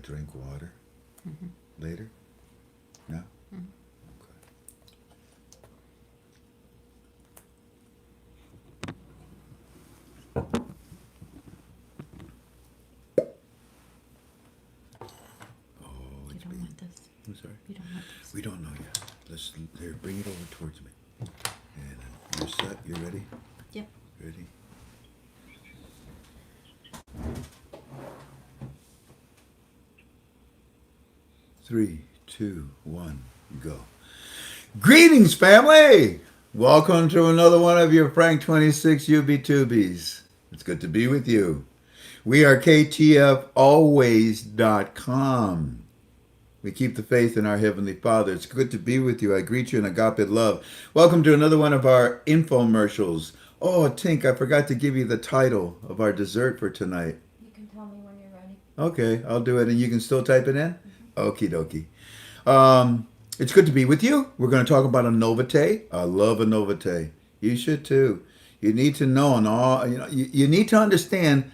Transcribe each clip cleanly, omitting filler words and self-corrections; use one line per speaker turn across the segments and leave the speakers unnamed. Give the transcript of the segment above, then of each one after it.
drink water later? No? Okay. Oh,
You
it's
don't
being...
want this.
I'm sorry?
You don't want this.
We don't know yet. Let's... Here, bring it over towards me. And you're set? You ready?
Yep.
Ready? Three, two, one, go. Greetings, family! Welcome to another one of your Frank 26 UB2Bs. It's good to be with you. We are KTFalways.com. We keep the faith in our Heavenly Father. It's good to be with you. I greet you in agape love. Welcome to another one of our infomercials. Oh, Tink, I forgot to give you the title of our dessert for tonight.
You can tell me when you're ready.
Okay, I'll do it, and you can still type it in? Okie dokie. It's good to be with you. We're going to talk about Anovite. I love Anovite. You should too. You need to know and all. You need to understand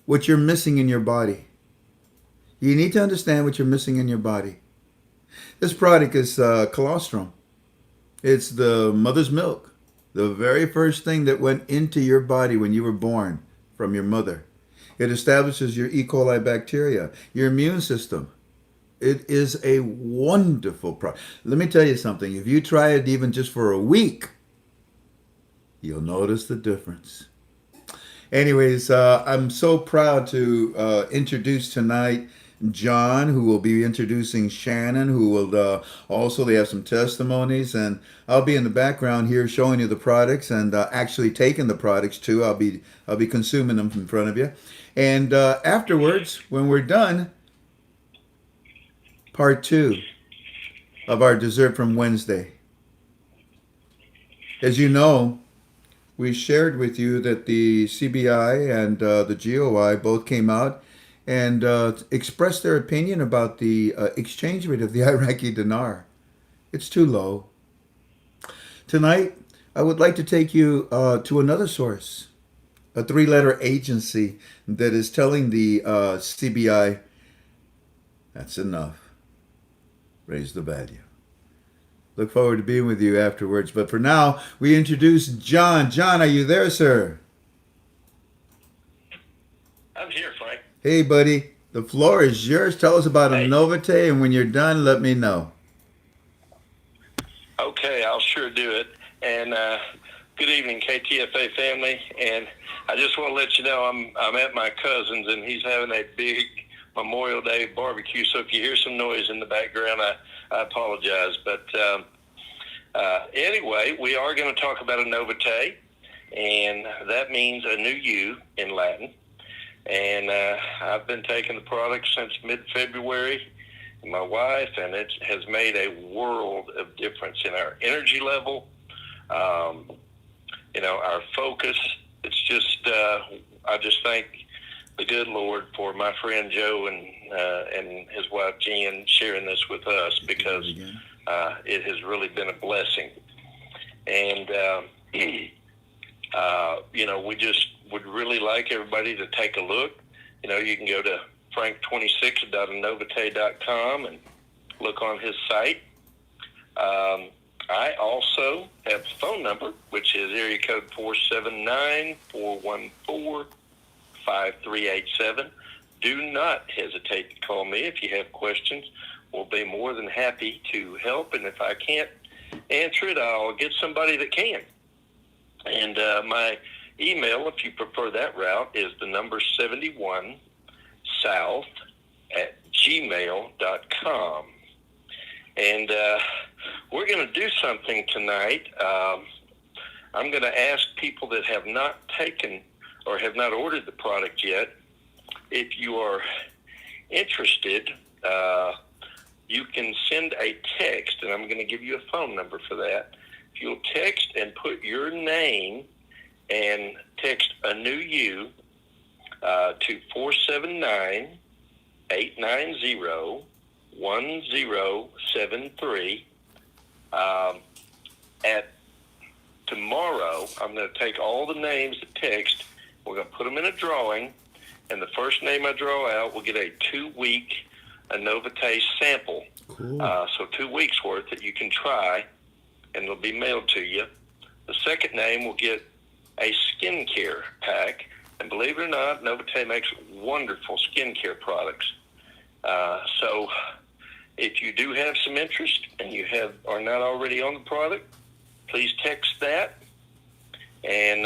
what you're missing in your body. You need to understand what you're missing in your body. This product is colostrum. It's the mother's milk, the very first thing that went into your body when you were born from your mother. It establishes your E. coli bacteria, your immune system. It is a wonderful product. Let me tell you something. If you try it even just for a week, you'll notice the difference. Anyways, I'm so proud to introduce tonight John, who will be introducing Shannon, who will also, they have some testimonies, and I'll be in the background here showing you the products and actually taking the products too. I'll be consuming them in front of you. And afterwards, when we're done, part 2 of our dessert from Wednesday. As you know, we shared with you that the CBI and the GOI both came out and expressed their opinion about the exchange rate of the Iraqi dinar. It's too low. Tonight, I would like to take you to another source, a 3-letter agency that is telling the CBI, that's enough. Raise the value. Look forward to being with you afterwards. But for now, we introduce John. John, are you there, sir?
I'm here, Frank.
Hey, buddy. The floor is yours. Tell us about
Hey.
Anovite, and when you're done, let me know.
Okay, I'll sure do it. And good evening, KTFA family. And I just want to let you know I'm at my cousin's, and he's having a big Memorial Day barbecue. So if you hear some noise in the background, I apologize. But anyway, we are going to talk about Anovite, and that means a new you in Latin. And I've been taking the product since mid-February, my wife, and it has made a world of difference in our energy level, our focus. It's just, I just thank the good Lord for my friend Joe and his wife Jen sharing this with us, because it has really been a blessing. And, we just would really like everybody to take a look. You can go to frank26.anovite.com and look on his site. I also have a phone number, which is area code 479-414-5387. Do not hesitate to call me if you have questions. We'll be more than happy to help, and if I can't answer it, I'll get somebody that can. And my email, if you prefer that route, is the number 71south@gmail.com. And we're going to do something tonight. I'm going to ask people that have not taken or have not ordered the product yet, if you are interested, you can send a text, and I'm going to give you a phone number for that. If you'll text and put your name and text a new you to 479-890-1073. At tomorrow, I'm going to take all the names that text. We're going to put them in a drawing, and the first name I draw out will get a 2-week Anovite sample.
Cool.
So 2 weeks worth that you can try, and it'll be mailed to you. The second name will get a skincare pack. And believe it or not, Anovite makes wonderful skincare products. So if you do have some interest and you are not already on the product, please text that. And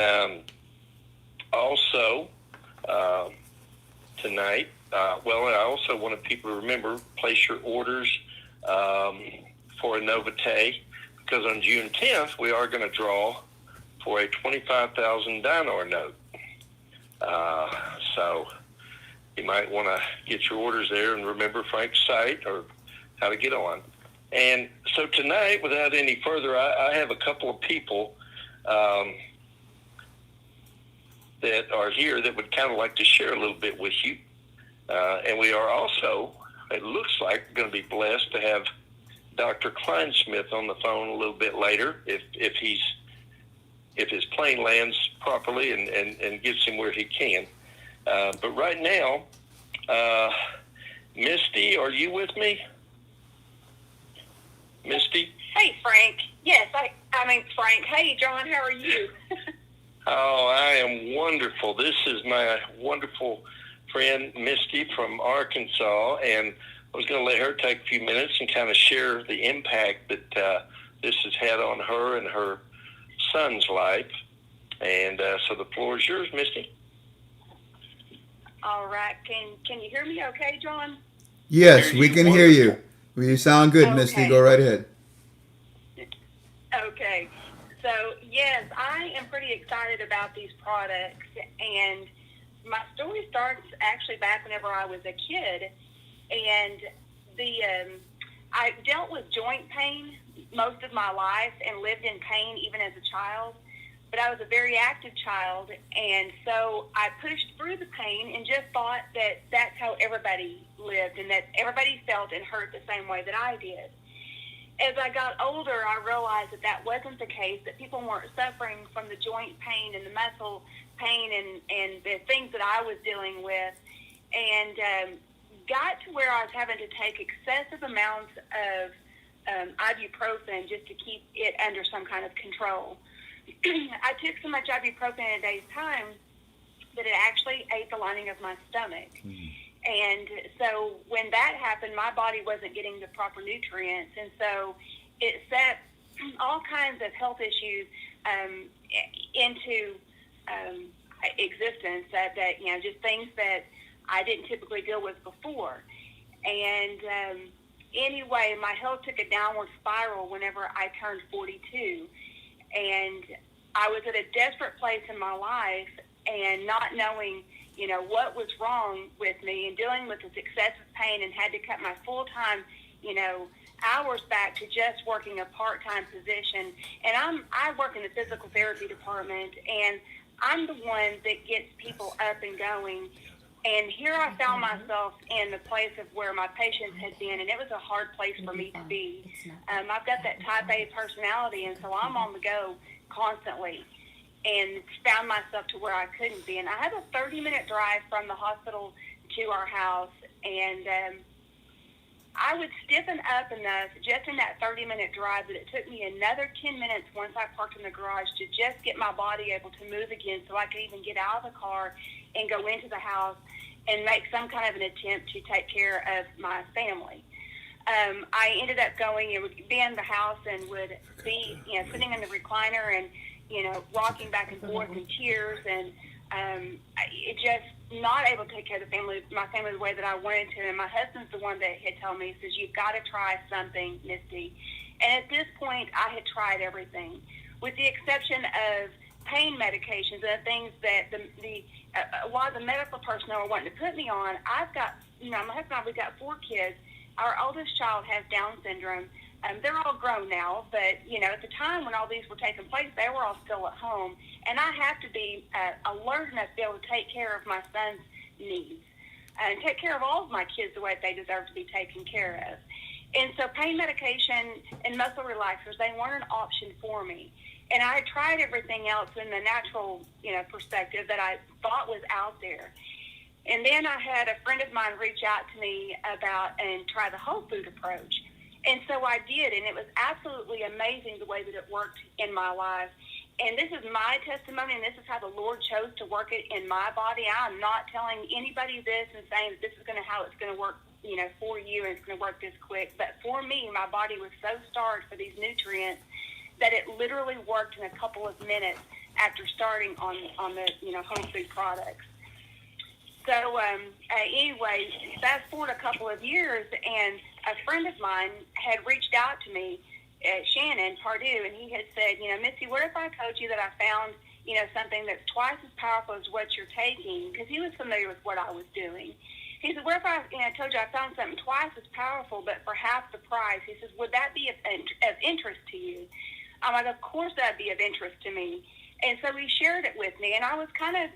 also tonight, I also wanted people to remember, place your orders for Anovite, because on June 10th, we are going to draw for a $25,000 note. So you might want to get your orders there and remember Frank's site or how to get on. And so tonight, without any further, I have a couple of people that are here that would kind of like to share a little bit with you. And we are also, it looks like, going to be blessed to have Dr. Kleinsmith on the phone a little bit later if his plane lands properly and gets him where he can. But right now, Misty, are you with me? Misty?
Hey, Frank. Yes, I mean, Frank. Hey, John, how are you?
Oh, I am wonderful. This is my wonderful friend, Misty from Arkansas, and I was going to let her take a few minutes and kind of share the impact that this has had on her and her son's life. And so the floor is yours, Misty.
All right. Can you hear me okay, John?
Yes,
Hear
we
you
can hear you.
wonderful.
You sound good, Misty.
Okay.
Go right ahead.
Okay. So, yes, I am pretty excited about these products. And my story starts actually back whenever I was a kid. And I dealt with joint pain most of my life and lived in pain even as a child. But I was a very active child, and so I pushed through the pain and just thought that that's how everybody lived and that everybody felt and hurt the same way that I did. As I got older, I realized that that wasn't the case, that people weren't suffering from the joint pain and the muscle pain and the things that I was dealing with, and got to where I was having to take excessive amounts of ibuprofen just to keep it under some kind of control. I took so much ibuprofen in a day's time that it actually ate the lining of my stomach. And so when that happened, my body wasn't getting the proper nutrients. And so it set all kinds of health issues into existence that, just things that I didn't typically deal with before. And anyway, my health took a downward spiral whenever I turned 42. And I was at a desperate place in my life and not knowing, what was wrong with me and dealing with this excessive pain, and had to cut my full-time, hours back to just working a part-time position. And I work in the physical therapy department, and I'm the one that gets people up and going. And here I found myself in the place of where my patients had been, and it was a hard place for me to be. I've got that type A personality, and so I'm on the go constantly, and found myself to where I couldn't be. And I have a 30-minute drive from the hospital to our house, and I would stiffen up enough just in that 30-minute drive that it took me another 10 minutes once I parked in the garage to just get my body able to move again so I could even get out of the car and go into the house and make some kind of an attempt to take care of my family. I ended up going and would be in the house and would be, sitting in the recliner and, rocking back and forth in tears, and it just not able to take care of my family the way that I wanted to. And my husband's the one that had told me, he says, "You've got to try something, Misty." And at this point, I had tried everything, with the exception of pain medications and things that a lot of the medical personnel are wanting to put me on. I've got, my husband and I, we've got 4 kids. Our oldest child has Down syndrome. They're all grown now, but, at the time when all these were taking place, they were all still at home. And I have to be alert enough to be able to take care of my son's needs and take care of all of my kids the way they deserve to be taken care of. And so pain medication and muscle relaxers, they weren't an option for me. And I had tried everything else in the natural, perspective that I thought was out there. And then I had a friend of mine reach out to me about and try the whole food approach. And so I did, and it was absolutely amazing the way that it worked in my life. And this is my testimony, and this is how the Lord chose to work it in my body. I'm not telling anybody this and saying that this is how it's going to work, for you, and it's going to work this quick. But for me, my body was so starved for these nutrients that it literally worked in a couple of minutes after starting on the whole food products. So anyway, fast forward a couple of years, and a friend of mine had reached out to me, Shannon Pardue, and he had said, Missy, what if I told you that I found, something that's twice as powerful as what you're taking? Because he was familiar with what I was doing. He said, what if I told you I found something twice as powerful but for half the price? He says, would that be of interest to you? I'm like, of course that'd be of interest to me. And so he shared it with me, and I was kind of,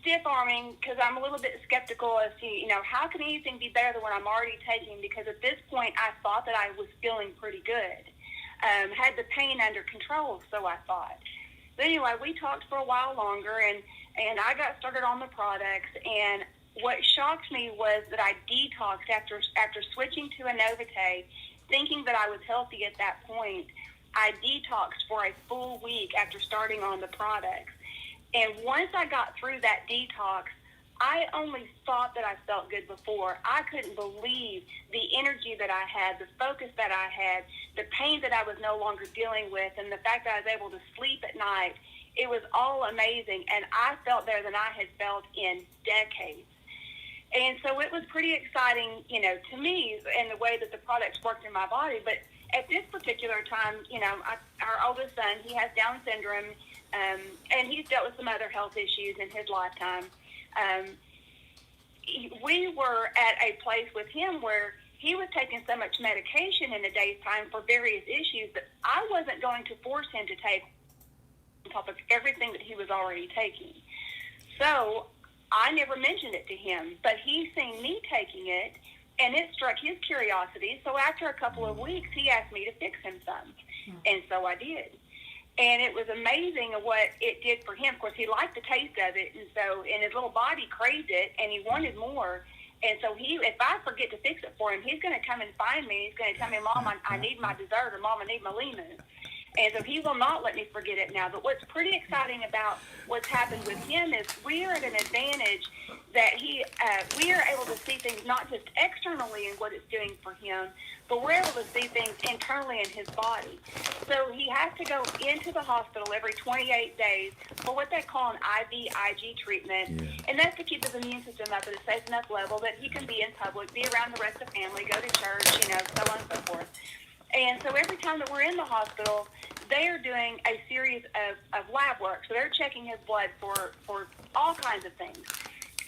stiff-arming because I'm a little bit skeptical as to, how can anything be better than what I'm already taking? Because at this point, I thought that I was feeling pretty good. Had the pain under control, so I thought. But anyway, we talked for a while longer, and I got started on the products, and what shocked me was that I detoxed after switching to Anovite, thinking that I was healthy at that point. I detoxed for a full week after starting on the products. And once I got through that detox, I only thought that I felt good before. I couldn't believe the energy that I had, the focus that I had, the pain that I was no longer dealing with, and the fact that I was able to sleep at night. It was all amazing, and I felt better than I had felt in decades. And so it was pretty exciting, to me, in the way that the products worked in my body. But at this particular time, our oldest son, he has Down syndrome, and he's dealt with some other health issues in his lifetime. We were at a place with him where he was taking so much medication in a day's time for various issues that I wasn't going to force him to take on top of everything that he was already taking. So I never mentioned it to him, but he's seen me taking it, and it struck his curiosity. So after a couple of weeks, he asked me to fix him some, and so I did. And it was amazing what it did for him. Of course, he liked the taste of it, and his little body craved it, and he wanted more. And so if I forget to fix it for him, he's going to come and find me. He's going to tell me, Mom, I need my dessert, or Mom, I need my lemon. And so he will not let me forget it now. But what's pretty exciting about what's happened with him is we are at an advantage that we are able to see things not just externally in what it's doing for him, but we're able to see things internally in his body. So he has to go into the hospital every 28 days for what they call an IVIG treatment. Yeah. And that's to keep his immune system up at a safe enough level that he can be in public, be around the rest of the family, go to church, so on and so forth. And so every time that we're in the hospital, they are doing a series of lab work. So they're checking his blood for all kinds of things.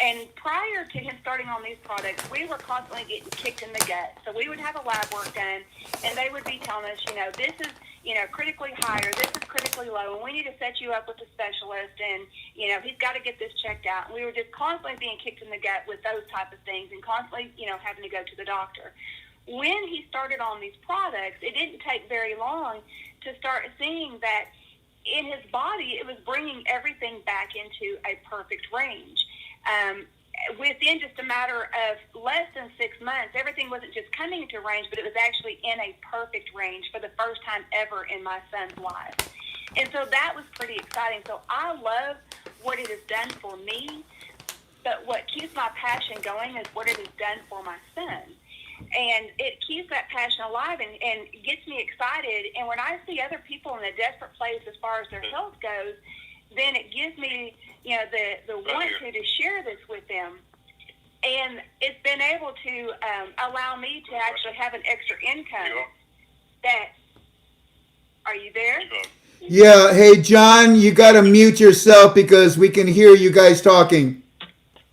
And prior to him starting on these products, we were constantly getting kicked in the gut. So we would have a lab work done, and they would be telling us, this is, critically high, or this is critically low, and we need to set you up with a specialist, and, he's got to get this checked out. And we were just constantly being kicked in the gut with those type of things, and constantly, having to go to the doctor. When he started on these products, it didn't take very long to start seeing that in his body, it was bringing everything back into a perfect range. Within just a matter of less than 6 months, everything wasn't just coming into range, but it was actually in a perfect range for the first time ever in my son's life. And so that was pretty exciting. So I love what it has done for me, but what keeps my passion going is what it has done for my son. And it keeps that passion alive and gets me excited. And when I see other people in a desperate place as far as their health goes, then it gives me, the want to share this with them. And it's been able to allow me to actually have an extra income. Are you there?
Yeah. Hey, John, you got to mute yourself because we can hear you guys talking.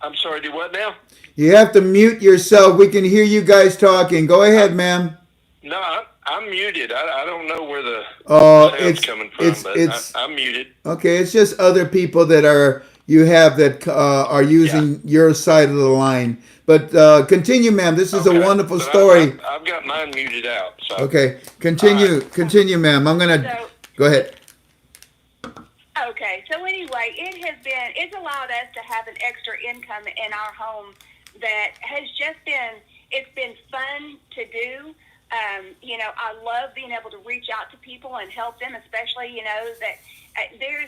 I'm sorry, do what now?
You have to mute yourself. We can hear you guys talking. Go ahead, ma'am.
No, I'm muted. I don't know where the sound's coming from, I'm muted.
Okay, it's just other people that are using your side of the line. But continue, ma'am. This is a wonderful story.
I've got mine muted out. So.
Okay, continue, ma'am. I'm gonna go ahead.
Okay, so anyway, it's allowed us to have an extra income in our home that has just it's been fun to do. I love being able to reach out to people and help them, especially, that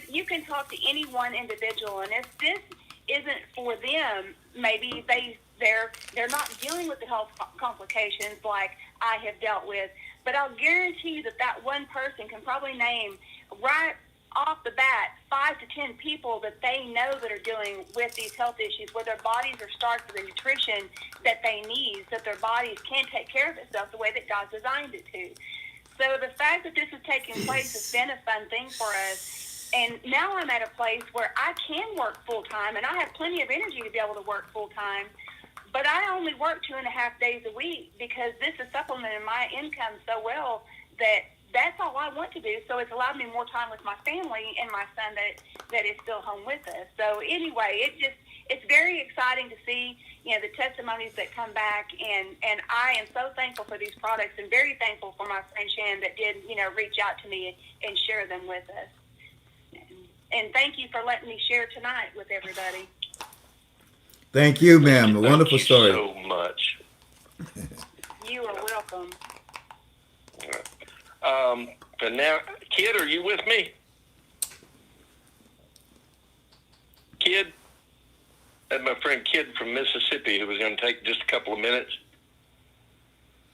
you can talk to any one individual, and if this isn't for them, maybe they're not dealing with the health complications like I have dealt with, but I'll guarantee you that one person can probably name right off the bat 5 to 10 people that they know that are dealing with these health issues, where their bodies are starved for the nutrition that they need, so that their bodies can take care of itself the way that God designed it to. So the fact that this is taking place has been a fun thing for us. And now I'm at a place where I can work full time, and I have plenty of energy to be able to work full time. But I only work 2.5 days a week because this is supplementing my income so well that that's all I want to do. So it's allowed me more time with my family and my son that is still home with us. So anyway, it's very exciting to see, the testimonies that come back, and I am so thankful for these products and very thankful for my friend Shan that did, reach out to me and share them with us. And thank you for letting me share tonight with everybody.
Thank you, ma'am. A wonderful story.
Thank you so much.
You are welcome.
And now, Kid, are you with me? Kid? That's my friend Kid from Mississippi, who was going to take just a couple of minutes.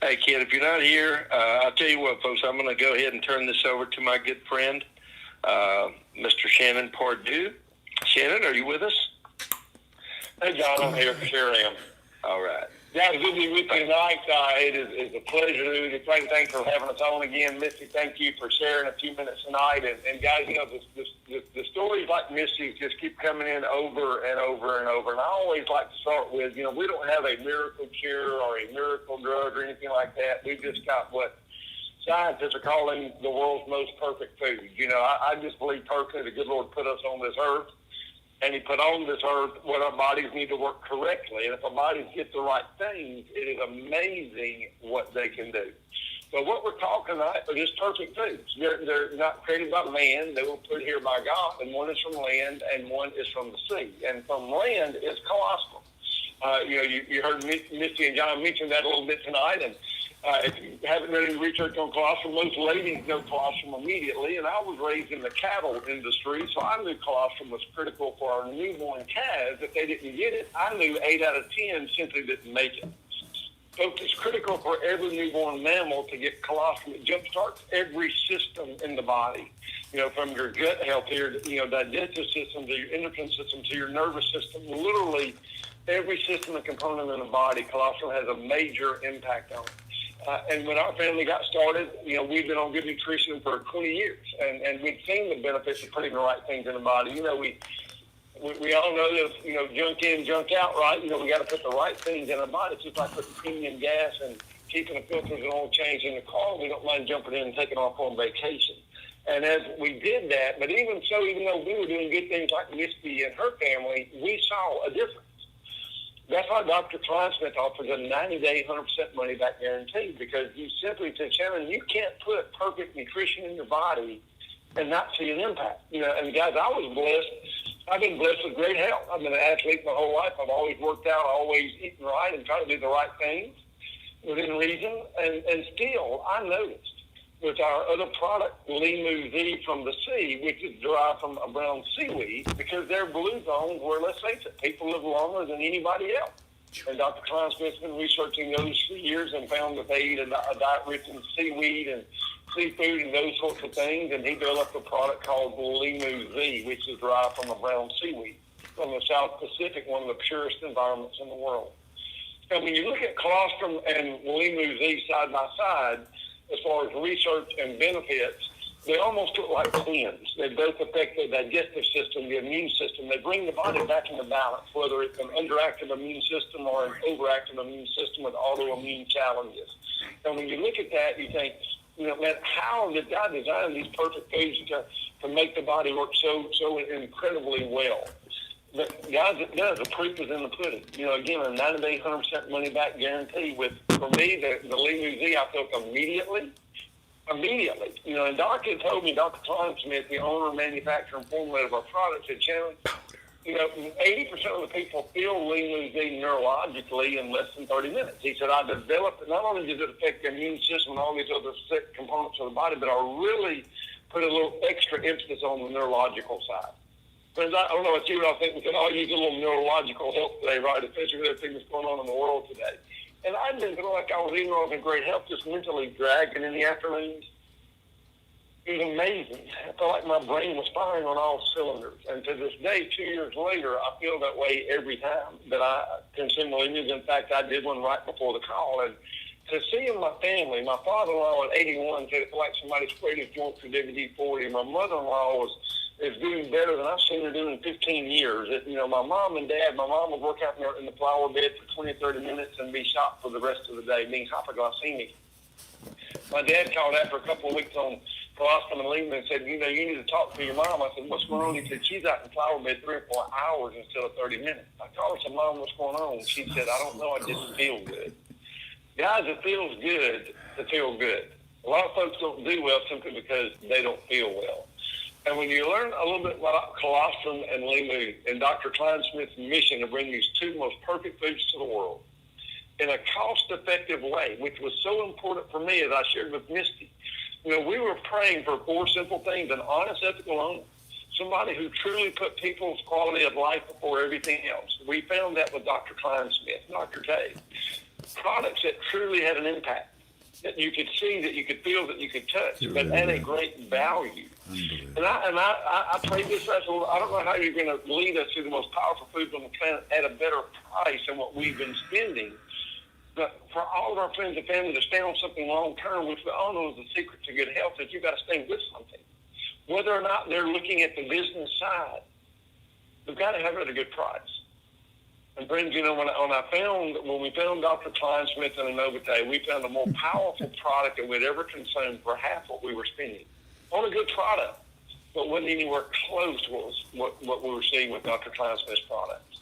Hey, Kid, if you're not here, I'll tell you what, folks, I'm going to go ahead and turn this over to my good friend, Mr. Shannon Pardue. Shannon, are you with us?
Hey, John, I'm here. Sure am.
All right.
Yeah, it's good to be with you tonight. It is a pleasure to do this. Thanks for having us on again. Missy, thank you for sharing a few minutes tonight. And guys, the stories like Missy's just keep coming in over and over and over. And I always like to start with, we don't have a miracle cure or a miracle drug or anything like that. We've just got what scientists are calling the world's most perfect food. I just believe personally the good Lord put us on this earth. And he put on this earth what our bodies need to work correctly. And if our bodies get the right things, it is amazing what they can do. So what we're talking about are just perfect foods. They're not created by man. They were put here by God. And one is from land and one is from the sea. And from land is colostrum. You heard Misty and John mention that a little bit tonight. And if you haven't done any research on colostrum, most ladies know colostrum immediately, and I was raised in the cattle industry, so I knew colostrum was critical for our newborn calves. If they didn't get it, I knew 8 out of 10 simply didn't make it. Folks, it's critical for every newborn mammal to get colostrum. It jumpstarts every system in the body, from your gut health to your digestive system to your endocrine system to your nervous system. Literally, every system and component in the body, colostrum has a major impact on it. And when our family got started, we've been on good nutrition for 20 years, and we've seen the benefits of putting the right things in the body. We all know that, junk in, junk out, right? We got to put the right things in our body. It's just like putting premium gas and keeping the filters and oil change in the car. We don't mind jumping in and taking off on vacation. And as we did that, but even so, even though we were doing good things like Misty and her family, we saw a difference. That's why Dr. Kleinsmith offers a 90-day, 100% money-back guarantee, because you simply said, Shannon, you can't put perfect nutrition in your body and not see an impact. And guys, I was blessed. I've been blessed with great health. I've been an athlete my whole life. I've always worked out, always eaten right and trying to do the right things within reason. And still, I noticed with our other product, Limu Z from the sea, which is derived from a brown seaweed, because they're blue zones where, let's face it, people live longer than anybody else. And Dr. Kleinsmith's been researching those for years and found that they eat a diet rich in seaweed and seafood and those sorts of things, and he developed a product called Limu Z, which is derived from a brown seaweed from the South Pacific, one of the purest environments in the world. And when you look at colostrum and Limu Z side by side, as far as research and benefits, they almost look like twins. They both affect the digestive system, the immune system. They bring the body back into balance, whether it's an underactive immune system or an overactive immune system with autoimmune challenges. And when you look at that, you think, man, how did God design these perfect foods to make the body work so incredibly well? But guys, the proof is in the pudding. Again, a 90-day, 100% money-back guarantee with, for me, the Limu Z, I felt immediately immediately. And Doc had told me, Dr. Klein Smith, the owner, manufacturer, and formulator of our products, said, Shannon, 80% of the people feel lean losing neurologically in less than 30 minutes. He said, I developed it. Not only does it affect the immune system and all these other sick components of the body, but I really put a little extra emphasis on the neurological side. But I don't know what you all think. We can all use a little neurological help today, right? Especially with everything that's going on in the world today. And I didn't feel like I was even in great health, just mentally dragging in the afternoons. It was amazing. I felt like my brain was firing on all cylinders. And to this day, 2 years later, I feel that way every time that I consume lean. In fact, I did one right before the call. And to see in my family, my father-in-law at 81 said it felt like somebody sprayed his joints with WD-40. My mother-in-law is doing better than I've seen her do in 15 years. My mom and dad, my mom would work out in the flower bed for 20, 30 minutes and be shot for the rest of the day, being hypoglycemic. My dad called after a couple of weeks on colostrum and lean and said, you need to talk to your mom. I said, what's going on? He said, she's out in the flower bed 3 or 4 hours instead of 30 minutes. I called her and said, Mom, what's going on? She said, I don't know, I just feel good. Guys, it feels good to feel good. A lot of folks don't do well simply because they don't feel well. And when you learn a little bit about colostrum and limu and Dr. Klein Smith's mission to bring these two most perfect foods to the world in a cost-effective way, which was so important for me, as I shared with Misty, we were praying for 4 simple things: an honest, ethical owner, somebody who truly put people's quality of life before everything else. We found that with Dr. Klein Smith, Dr. K. Products that truly had an impact, that you could see, that you could feel, that you could touch, but at a great value. And I pray this wrestle. I don't know how you're going to lead us to the most powerful foods on the planet at a better price than what we've been spending. But for all of our friends and family to stay on something long term, which we all know is the secret to good health, is you've got to stay with something. Whether or not they're looking at the business side, we've got to have it at a good price. And friends, when we found Dr. Klein Smith and Anovite, we found a more powerful product that we'd ever consumed for half what we were spending on a good product, but wasn't anywhere close to what we were seeing with Dr. Klein Smith's products.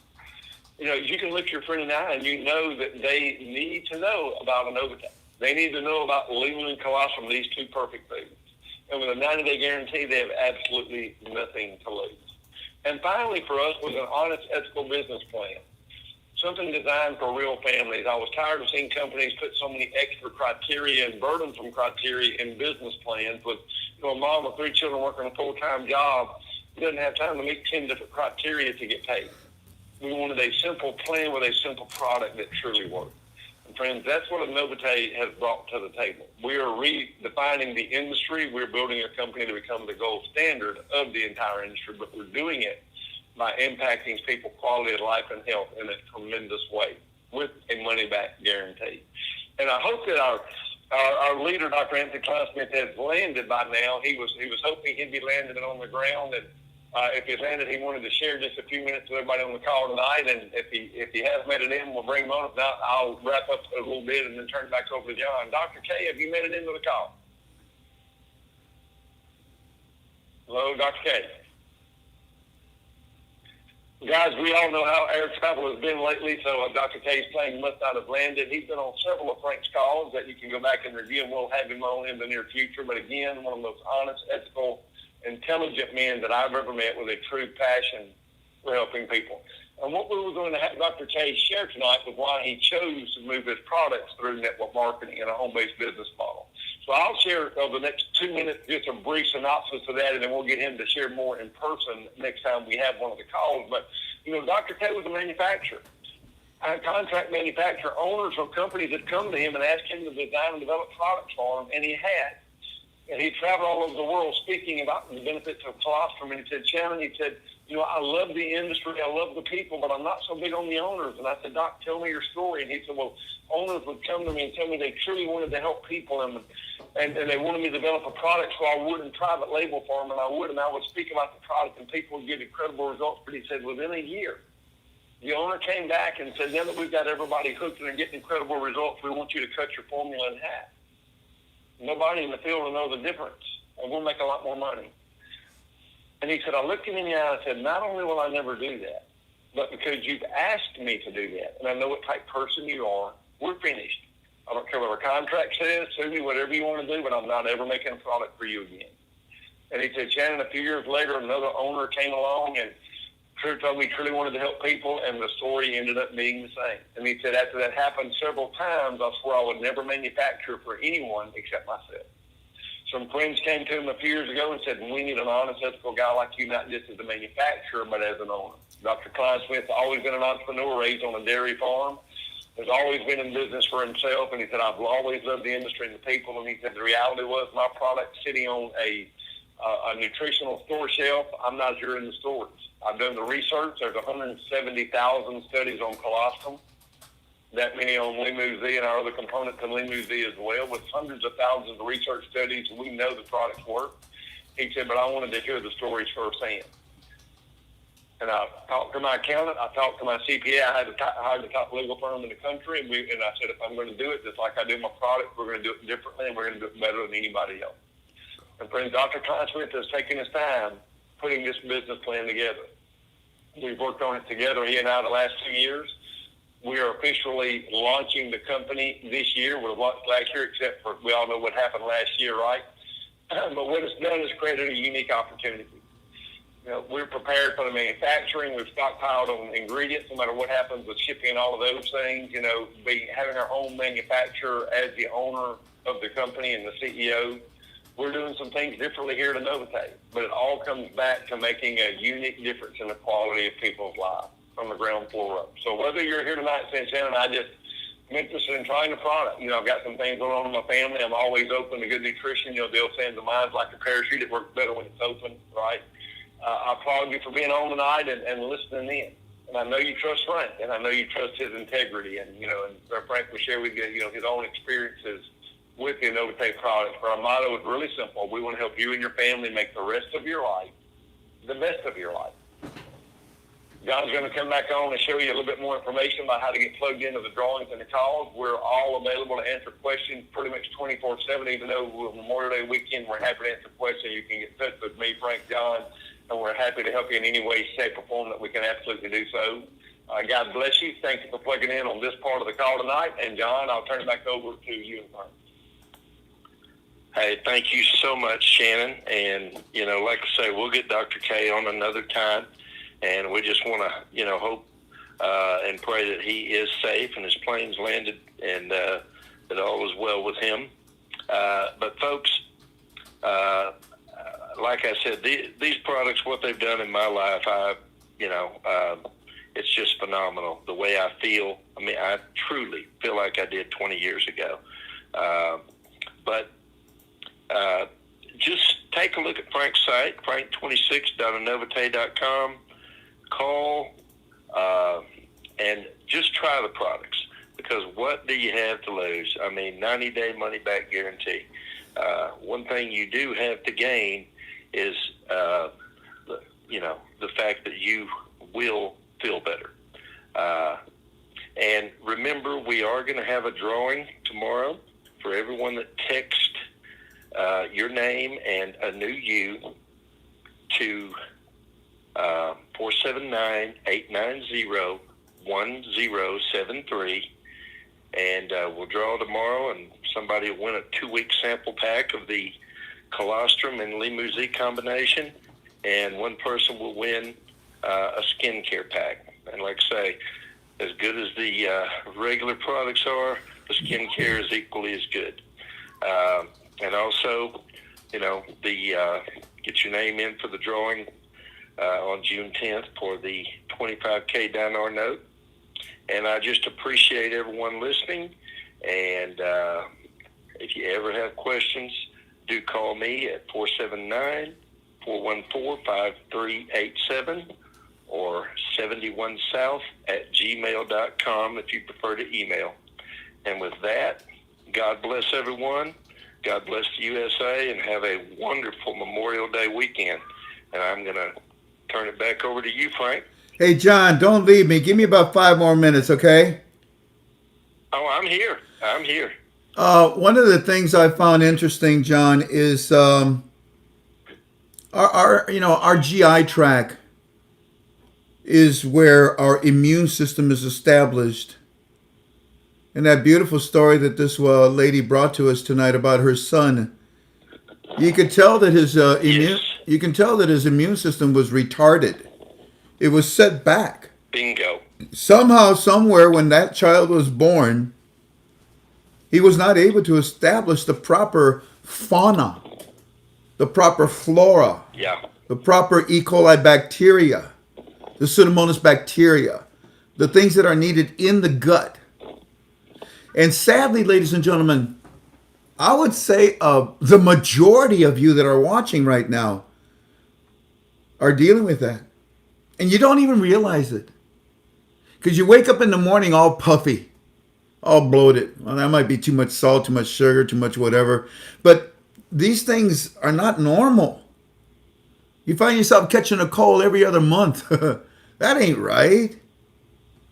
You can look your friend in the eye and you know that they need to know about Anovite. They need to know about limu and colostrum, these two perfect foods. And with a 90-day guarantee, they have absolutely nothing to lose. And finally, for us, was an honest, ethical business plan. Something designed for real families. I was tired of seeing companies put so many extra criteria and burdensome criteria in business plans with a mom with 3 children working a full-time job who doesn't have time to meet 10 different criteria to get paid. We wanted a simple plan with a simple product that truly worked. And friends, that's what Anovite has brought to the table. We are redefining the industry. We're building a company to become the gold standard of the entire industry, but we're doing it by impacting people's quality of life and health in a tremendous way with a money-back guarantee. And I hope that our leader, Dr. Anthony Klein Smith, has landed by now. He was hoping he'd be landing it on the ground, and if he landed, he wanted to share just a few minutes with everybody on the call tonight. And if he has made it in, we'll bring him on. If not, I'll wrap up a little bit and then turn it back over to John. Dr. K, have you made it into the call? Hello, Dr. K. Guys, we all know how air travel has been lately, so Dr. K's plane must not have landed. He's been on several of Frank's calls that you can go back and review, and we'll have him on in the near future. But again, one of the most honest, ethical, intelligent men that I've ever met with a true passion for helping people. And what we were going to have Dr. K share tonight was why he chose to move his products through network marketing and a home-based business model. So I'll share over the next 2 minutes just a brief synopsis of that, and then we'll get him to share more in person next time we have one of the calls. But, Dr. K was a manufacturer, a contract manufacturer. Owners of companies that come to him and ask him to design and develop products for them, and he had. And he traveled all over the world speaking about the benefits of colostrum. And he said, Shannon, I love the industry, I love the people, but I'm not so big on the owners. And I said, Doc, tell me your story. And he said, well, owners would come to me and tell me they truly wanted to help people, and they wanted me to develop a product so I wouldn't private label for them, and I would speak about the product, and people would get incredible results. But he said, within a year, the owner came back and said, now that we've got everybody hooked and they're getting incredible results, we want you to cut your formula in half. Nobody in the field will know the difference, and we'll make a lot more money. And he said, I looked him in the eye and said, not only will I never do that, but because you've asked me to do that, and I know what type of person you are, we're finished. I don't care what our contract says. Sue me, whatever you want to do, but I'm not ever making a product for you again. And he said, Shannon, a few years later, another owner came along and told me he truly wanted to help people, and the story ended up being the same. And he said after that happened several times, I swore I would never manufacture for anyone except myself. Some friends came to him a few years ago and said, we need an honest, ethical guy like you, not just as a manufacturer, but as an owner. Dr. Klein Smith's always been an entrepreneur, raised on a dairy farm, has always been in business for himself, and he said, I've always loved the industry and the people, and he said, the reality was my product sitting on a nutritional store shelf, I'm not sure in the stores. I've done the research. There's 170,000 studies on colostrum, that many on Limu Z and our other components in Limu Z as well, with hundreds of thousands of research studies. We know the products work. He said, but I wanted to hear the stories firsthand. And I talked to my accountant. I talked to my CPA. I had hired the top legal firm in the country. And I said, if I'm going to do it just like I do my product, we're going to do it differently, and we're going to do it better than anybody else. And friends, Dr. Klein Smith has taken his time putting this business plan together. We've worked on it together, he and I, the last 2 years. We are officially launching the company this year. We've launched last year, except for we all know what happened last year, right? But what it's done is created a unique opportunity. You know, we're prepared for the manufacturing. We've stockpiled on ingredients, no matter what happens with shipping and all of those things. You know, having our own manufacturer as the owner of the company and the CEO. We're doing some things differently here at Anovite, but it all comes back to making a unique difference in the quality of people's lives from the ground floor up. So whether you're here tonight saying, Shannon, I'm interested in trying the product. You know, I've got some things going on in my family. I'm always open to good nutrition. You know, they'll say the mind's like a parachute. It works better when it's open, right? I applaud you for being on tonight and listening in. And I know you trust Frank, and I know you trust his integrity. And, you know, and Frank will share with you, you know, his own experiences with the Anovite product. Our motto is really simple. We want to help you and your family make the rest of your life the best of your life. John's going to come back on and show you a little bit more information about how to get plugged into the drawings and the calls. We're all available to answer questions pretty much 24/7, even though we're Memorial Day weekend. We're happy to answer questions. You can get in touch with me, Frank, John, and we're happy to help you in any way, shape, or form that we can absolutely do so. God bless you. Thank you for plugging in on this part of the call tonight. And, John, I'll turn it back over to you and Frank.
Hey, thank you so much, Shannon. And, you know, like I say, we'll get Dr. K on another time. And we just want to, you know, hope and pray that he is safe and his plane's landed and that all is well with him. But, folks, like I said, these products, what they've done in my life, it's just phenomenal. The way I feel, I mean, I truly feel like I did 20 years ago. But just take a look at Frank's site, frank26.anovite.com. Call and just try the products, because what do you have to lose? I mean, 90-day money-back guarantee. One thing you do have to gain is, the fact that you will feel better. And remember, we are going to have a drawing tomorrow for everyone that texts your name and a new you to 479-890-1073, and we'll draw tomorrow, and somebody will win a 2-week sample pack of the colostrum and Limu Z combination, and one person will win a skincare pack. And like I say, as good as the regular products are, the skincare is equally as good. And also, you know, get your name in for the drawing on June 10th for the $25K Dinar note. And I just appreciate everyone listening. And if you ever have questions, do call me at 479-414-5387 or 71south@gmail.com if you prefer to email. And with that, God bless everyone. God bless the USA, and have a wonderful Memorial Day weekend. And I'm going to turn it back over to you, Frank.
Hey, John, don't leave me. Give me about 5 more minutes, okay?
Oh, I'm here. I'm here.
One of the things I found interesting, John, is our GI tract is where our immune system is established And that beautiful story that this lady brought to us tonight about her son, you could tell that you can tell that his immune system was retarded. It was set back.
Bingo.
Somehow, somewhere, when that child was born, he was not able to establish the proper fauna, the proper flora,
Yeah.
the proper E. coli bacteria, the Pseudomonas bacteria, the things that are needed in the gut. And sadly, ladies and gentlemen, I would say the majority of you that are watching right now are dealing with that. And you don't even realize it. Because you wake up in the morning all puffy, all bloated. Well, that might be too much salt, too much sugar, too much whatever. But these things are not normal. You find yourself catching a cold every other month. That ain't right.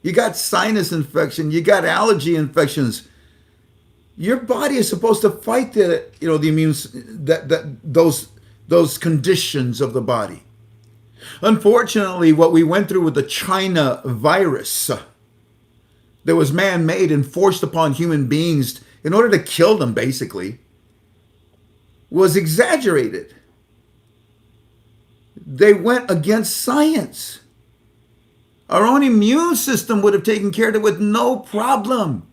You got sinus infection. You got allergy infections. Your body is supposed to fight the immune those conditions of the body. Unfortunately, what we went through with the China virus that was man-made and forced upon human beings in order to kill them, basically, was exaggerated. They went against science. Our own immune system would have taken care of it with no problem.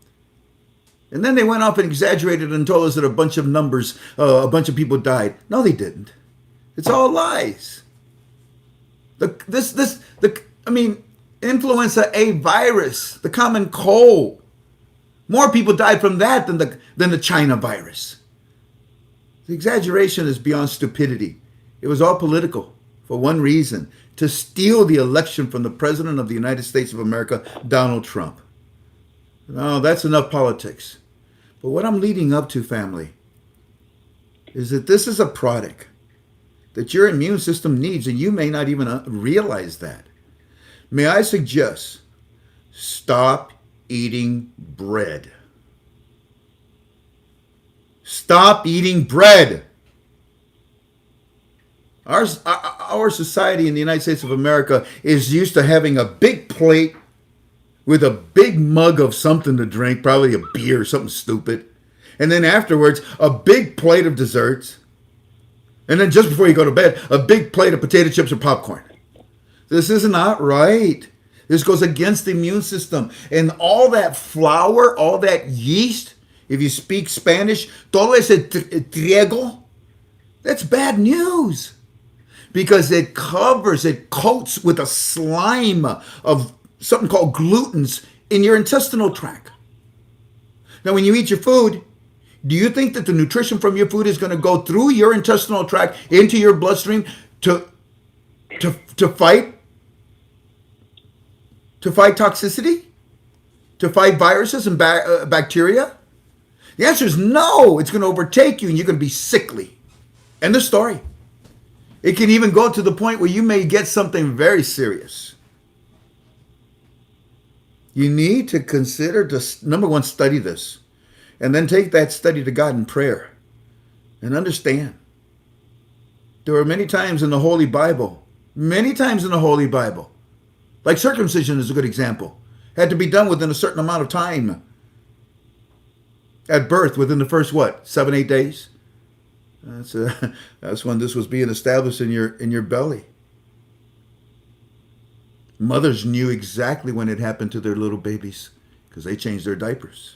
And then they went off and exaggerated and told us that a bunch of people died. No, they didn't. It's all lies. Influenza A virus, the common cold. More people died from that than the China virus. The exaggeration is beyond stupidity. It was all political for one reason: to steal the election from the President of the United States of America, Donald Trump. No, that's enough politics. But what I'm leading up to, family, is that this is a product that your immune system needs, and you may not even realize that. May I suggest, stop eating bread. Stop eating bread. Our society in the United States of America is used to having a big plate with a big mug of something to drink, probably a beer or something stupid. And then afterwards, a big plate of desserts. And then just before you go to bed, a big plate of potato chips or popcorn. This is not right. This goes against the immune system. And all that flour, all that yeast, if you speak Spanish, todo ese trigo, that's bad news. Because it coats with a slime of something called glutens in your intestinal tract. Now, when you eat your food, do you think that the nutrition from your food is going to go through your intestinal tract into your bloodstream to fight toxicity, to fight viruses and bacteria? The answer is no. It's going to overtake you, and you're going to be sickly. End of story. It can even go to the point where you may get something very serious. You need to consider number one, study this. And then take that study to God in prayer. And understand. There are many times in the Holy Bible, like circumcision is a good example, had to be done within a certain amount of time. At birth, within the first, 7-8 days? That's when this was being established in your belly. Mothers knew exactly when it happened to their little babies because they changed their diapers.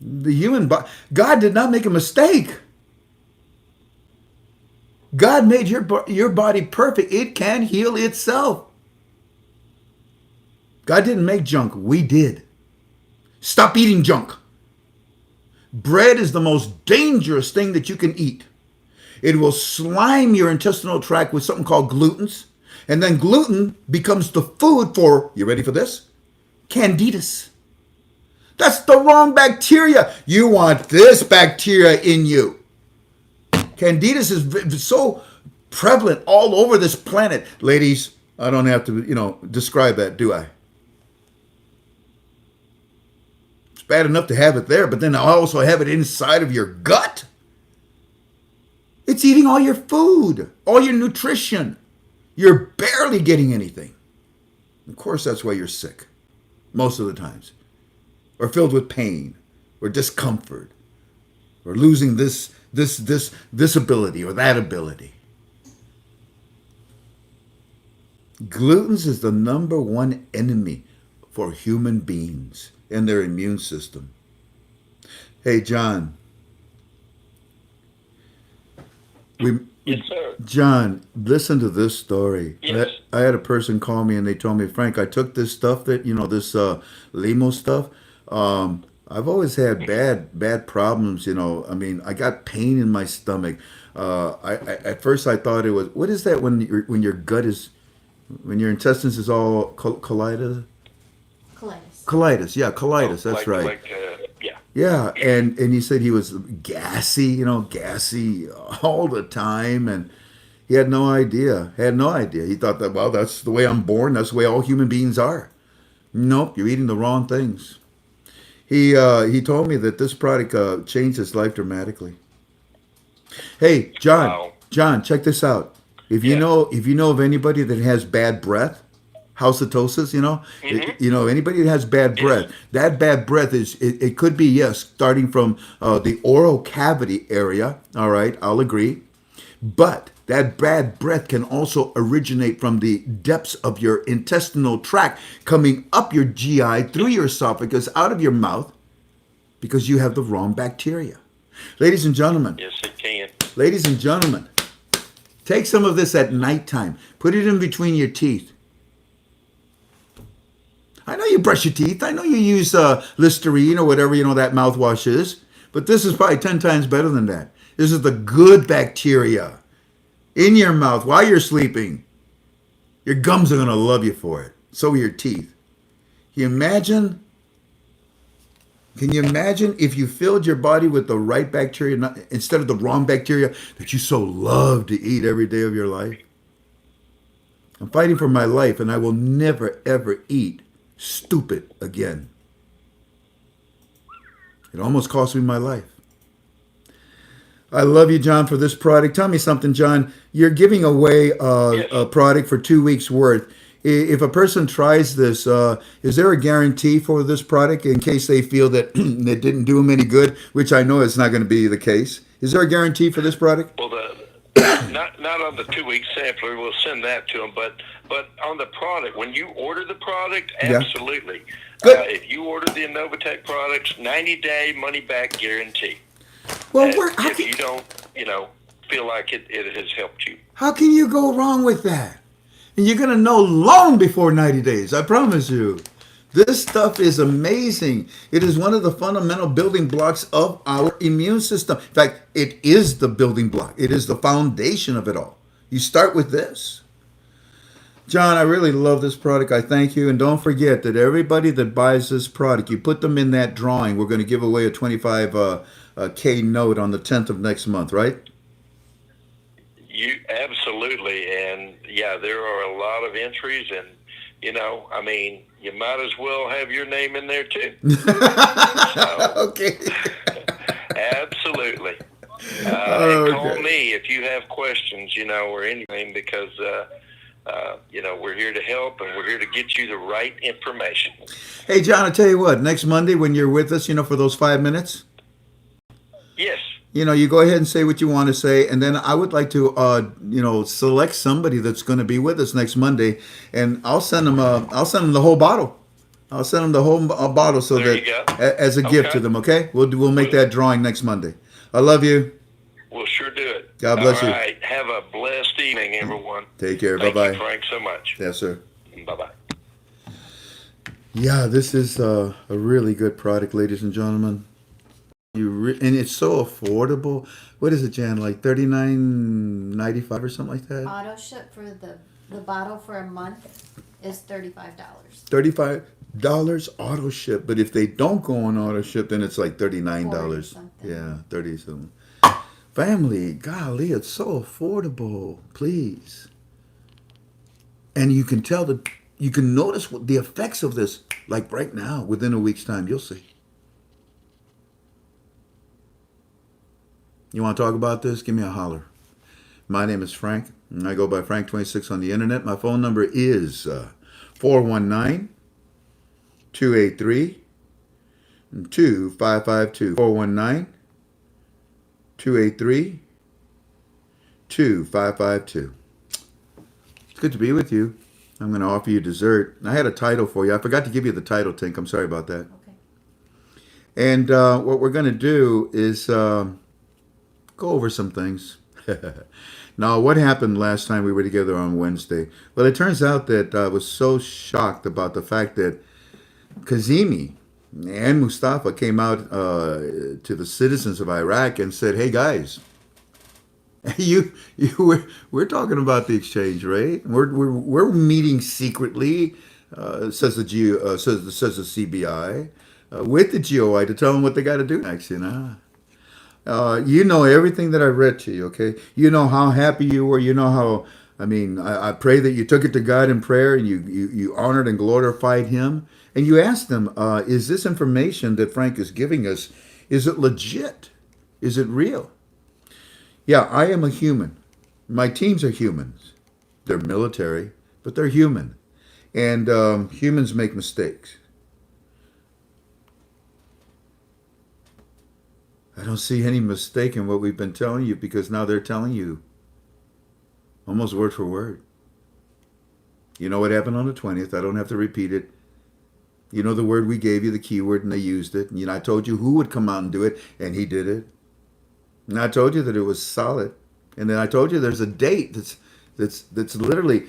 The human body, God did not make a mistake. God made your body perfect. It can heal itself. God didn't make junk. We did. Stop eating junk. Bread is the most dangerous thing that you can eat. It will slime your intestinal tract with something called glutens. And then gluten becomes the food for, you ready for this? Candidus. That's the wrong bacteria. You want this bacteria in you. Candidus is so prevalent all over this planet. Ladies, I don't have to, describe that, do I? It's bad enough to have it there, but then I also have it inside of your gut. It's eating all your food, all your nutrition. You're barely getting anything. Of course, that's why you're sick most of the times. or filled with pain or discomfort or losing this ability or that ability. Gluten's is the number one enemy for human beings and their immune system. Hey, John.
Yes, sir.
John, listen to this story.
Yes.
I had a person call me and they told me, Frank, I took this stuff that, this limo stuff. I've always had bad problems, I mean, I got pain in my stomach. At first I thought it was, what is that when your gut is, when your intestines is all colitis?
Colitis.
Colitis, yeah, colitis, that's right.
Yeah.
Yeah, and he said he was gassy, gassy all the time, and he had no idea. He thought that, well, that's the way I'm born. That's the way all human beings are. Nope, you're eating the wrong things. He told me that this product changed his life dramatically. Hey, John,
Wow.
John, check this out. If you know of anybody that has bad breath, halitosis, anybody that has bad breath, that bad breath it could be, yes, starting from the oral cavity area. All right, I'll agree. But that bad breath can also originate from the depths of your intestinal tract, coming up your GI, through your esophagus, out of your mouth, because you have the wrong bacteria. Ladies and gentlemen,
Yes, it can.
ladies and gentlemen, take some of this at nighttime. Put it in between your teeth. I know you brush your teeth. I know you use Listerine or whatever, that mouthwash is. But this is probably 10 times better than that. This is the good bacteria in your mouth while you're sleeping. Your gums are going to love you for it. So are your teeth. Can you imagine if you filled your body with the right bacteria instead of the wrong bacteria that you so love to eat every day of your life? I'm fighting for my life, and I will never, ever eat stupid again. It almost cost me my life. I love you, John, for this product. Tell me something, John. You're giving away a product for 2 weeks' worth. If a person tries this, is there a guarantee for this product in case they feel that it didn't do them any good, which I know it's not going to be the case? Is there a guarantee for this product?
Well, not on the 2 week sampler. We'll send that to them, but on the product, when you order the product,
Yeah.
absolutely.
Good.
If you order the Anovite products, 90-day money back guarantee.
Well,
If you don't, feel like it has helped you.
how can you go wrong with that? And you're going to know long before 90 days, I promise you. This stuff is amazing. It is one of the fundamental building blocks of our immune system. In fact, it is the building block. It is the foundation of it all. You start with this. John, I really love this product. I thank you. And don't forget that everybody that buys this product, you put them in that drawing. We're going to give away a 25K note on the 10th of next month, right?
You absolutely, and yeah, there are a lot of entries, and you might as well have your name in there too.
Okay.
Absolutely.
Okay.
And call me if you have questions, or anything, because we're here to help, and we're here to get you the right information.
Hey, John, I tell you what, next Monday when you're with us, for those 5 minutes,
Yes.
you go ahead and say what you want to say, and then I would like to, select somebody that's going to be with us next Monday, and I'll send them the whole bottle. I'll send them the whole bottle so
There
that
you go.
as a gift to them. Okay, we'll make that drawing next Monday. I love you.
We'll sure do it.
God bless you.
All right. Have a blessed evening, everyone.
Take care.
Thank
Bye-bye.
you, Frank, so much.
Yes, sir.
Bye-bye.
Yeah, this is a really good product, ladies and gentlemen. And it's so affordable. What is it, Jan? Like $39.95 or something like that?
Auto ship for the bottle for a month is $35.
$35 auto ship, but if they don't go on auto ship, then it's like $39.
40 something.
Yeah, 30 something. Family, golly, it's so affordable. Please. And you can notice the effects of this, like right now, within a week's time. You'll see. You want to talk about this? Give me a holler. My name is Frank, and I go by Frank26 on the internet. My phone number is 419-283-2885. 2552 419 283 2552. It's good to be with you. I'm going to offer you dessert. I had a title for you. I forgot to give you the title, Tink. I'm sorry about that.
Okay.
And what we're going to do is go over some things. Now, what happened last time we were together on Wednesday? Well, it turns out that I was so shocked about the fact that Kazemi and Mustafa came out to the citizens of Iraq and said, "Hey guys, we're talking about the exchange rate. We're meeting secretly," says the says the CBI, with the GOI to tell them what they got to do next. You know everything that I read to you. Okay, you know how happy you were. You know how. I mean, I pray that you took it to God in prayer and you honored and glorified Him. And you asked them, is this information that Frank is giving us, is it legit? Is it real? Yeah, I am a human. My teams are humans. They're military, but they're human. And humans make mistakes. I don't see any mistake in what we've been telling you, because now they're telling you almost word for word. You know what happened on the 20th. I don't have to repeat it. You know the word we gave you, the keyword, and they used it. And I told you who would come out and do it, and he did it. And I told you that it was solid. And then I told you there's a date that's literally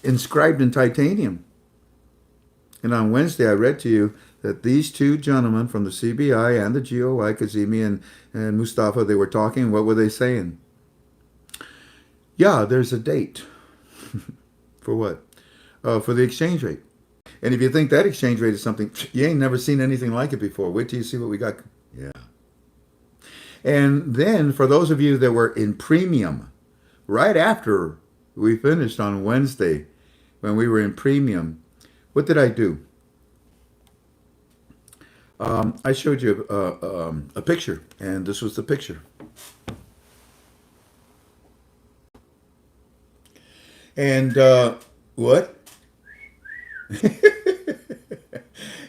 inscribed in titanium. And on Wednesday, I read to you that these two gentlemen from the CBI and the GOI, Kazemi and Mustafa, they were talking. What were they saying? Yeah, there's a date. For what? For the exchange rate. And if you think that exchange rate is something, you ain't never seen anything like it before. Wait till you see what we got. Yeah. And then for those of you that were in premium, right after we finished on Wednesday, when we were in premium, what did I do? I showed you a picture, and this was the picture. And what?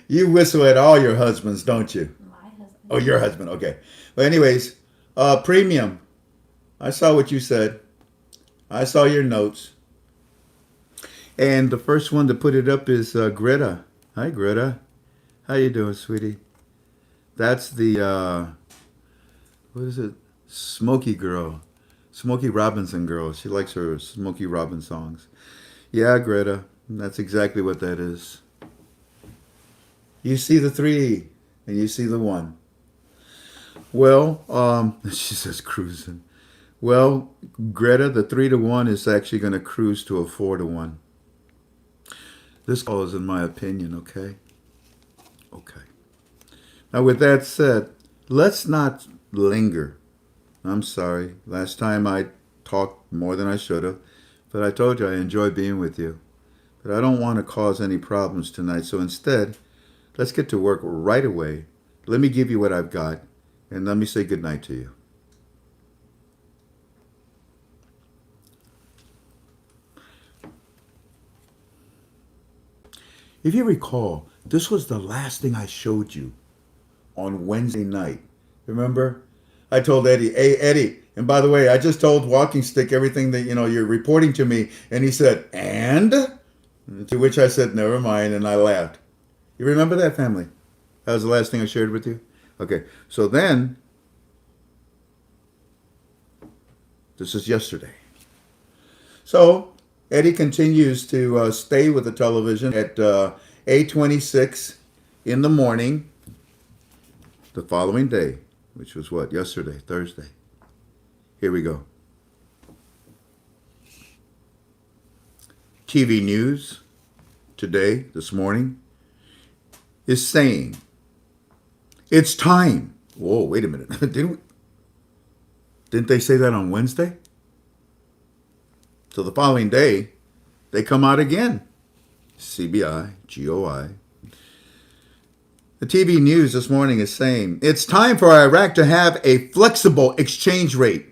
You whistle at all your husbands, don't you?
My husband.
Oh, your husband. Okay. Well, anyways, premium. I saw what you said. I saw your notes. And the first one to put it up is Greta. Hi, Greta. How you doing, sweetie? That's the, what is it? Smokey girl. Smokey Robinson girl. She likes her Smokey Robinson songs. Yeah, Greta. That's exactly what that is. You see the 3 and you see the 1. Well, she says cruising. Well, Greta, the 3-1 is actually going to cruise to a 4-1. This all is in my opinion, okay? Okay. Now, with that said, let's not linger. I'm sorry. Last time I talked more than I should have, but I told you I enjoy being with you. But I don't want to cause any problems tonight, so instead, let's get to work right away. Let me give you what I've got, and let me say goodnight to you. If you recall, this was the last thing I showed you on Wednesday night. Remember? I told Eddie, hey, Eddie, and by the way, I just told Walking Stick everything that, you're reporting to me. And he said, and? To which I said, never mind, and I laughed. You remember that, family? That was the last thing I shared with you? Okay, so then, this is yesterday. So, Eddie continues to stay with the television at 8:26 in the morning the following day, which was what? Yesterday, Thursday. Here we go. TV News today, this morning, is saying, it's time. Whoa, wait a minute. Didn't they say that on Wednesday? So the following day, they come out again. CBI, GOI. The TV News this morning is saying, it's time for Iraq to have a flexible exchange rate.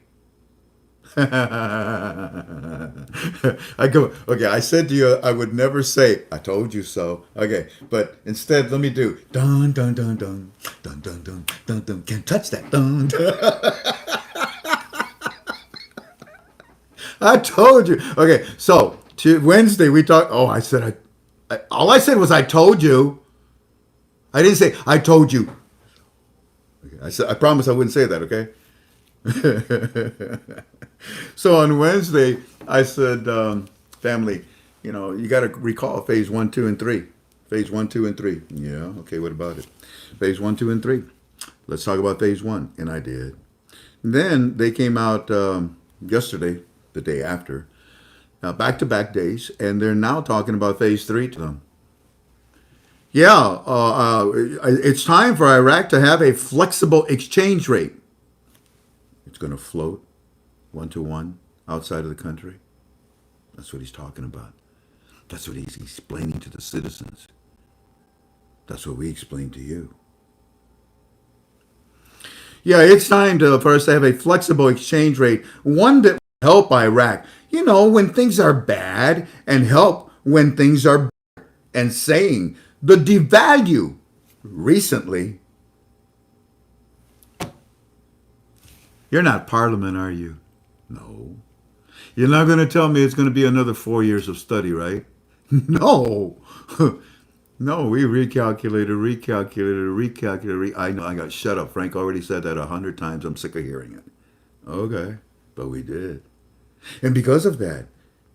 I go, okay, I said to you I would never say, I told you so. Okay, but instead, let me do dun dun dun dun dun dun dun dun dun. Can't touch that. Dun, dun. I told you. Okay, so Wednesday we talked. Oh, I said all I said was I told you. I didn't say I told you. Okay, I said I promised I wouldn't say that. Okay. So on Wednesday, I said, family, you got to recall phase 1, 2, and 3. Phase 1, 2, and 3. Yeah, okay, what about it? Phase 1, 2, and 3. Let's talk about phase 1. And I did. Then they came out yesterday, the day after, back-to-back days, and they're now talking about phase 3 to them. Yeah, it's time for Iraq to have a flexible exchange rate. It's going to float 1-to-1 outside of the country. That's what he's talking about. That's what he's explaining to the citizens. That's what we explain to you. Yeah, it's time for us to have a flexible exchange rate, one that will help Iraq, when things are bad, and help when things are better. And saying the devalue recently. You're not Parliament, are you? No. You're not going to tell me it's going to be another 4 years of study, right? No. No, we recalculated. I know, I got shut up. Frank already said that 100 times. I'm sick of hearing it. Okay, but we did. And because of that,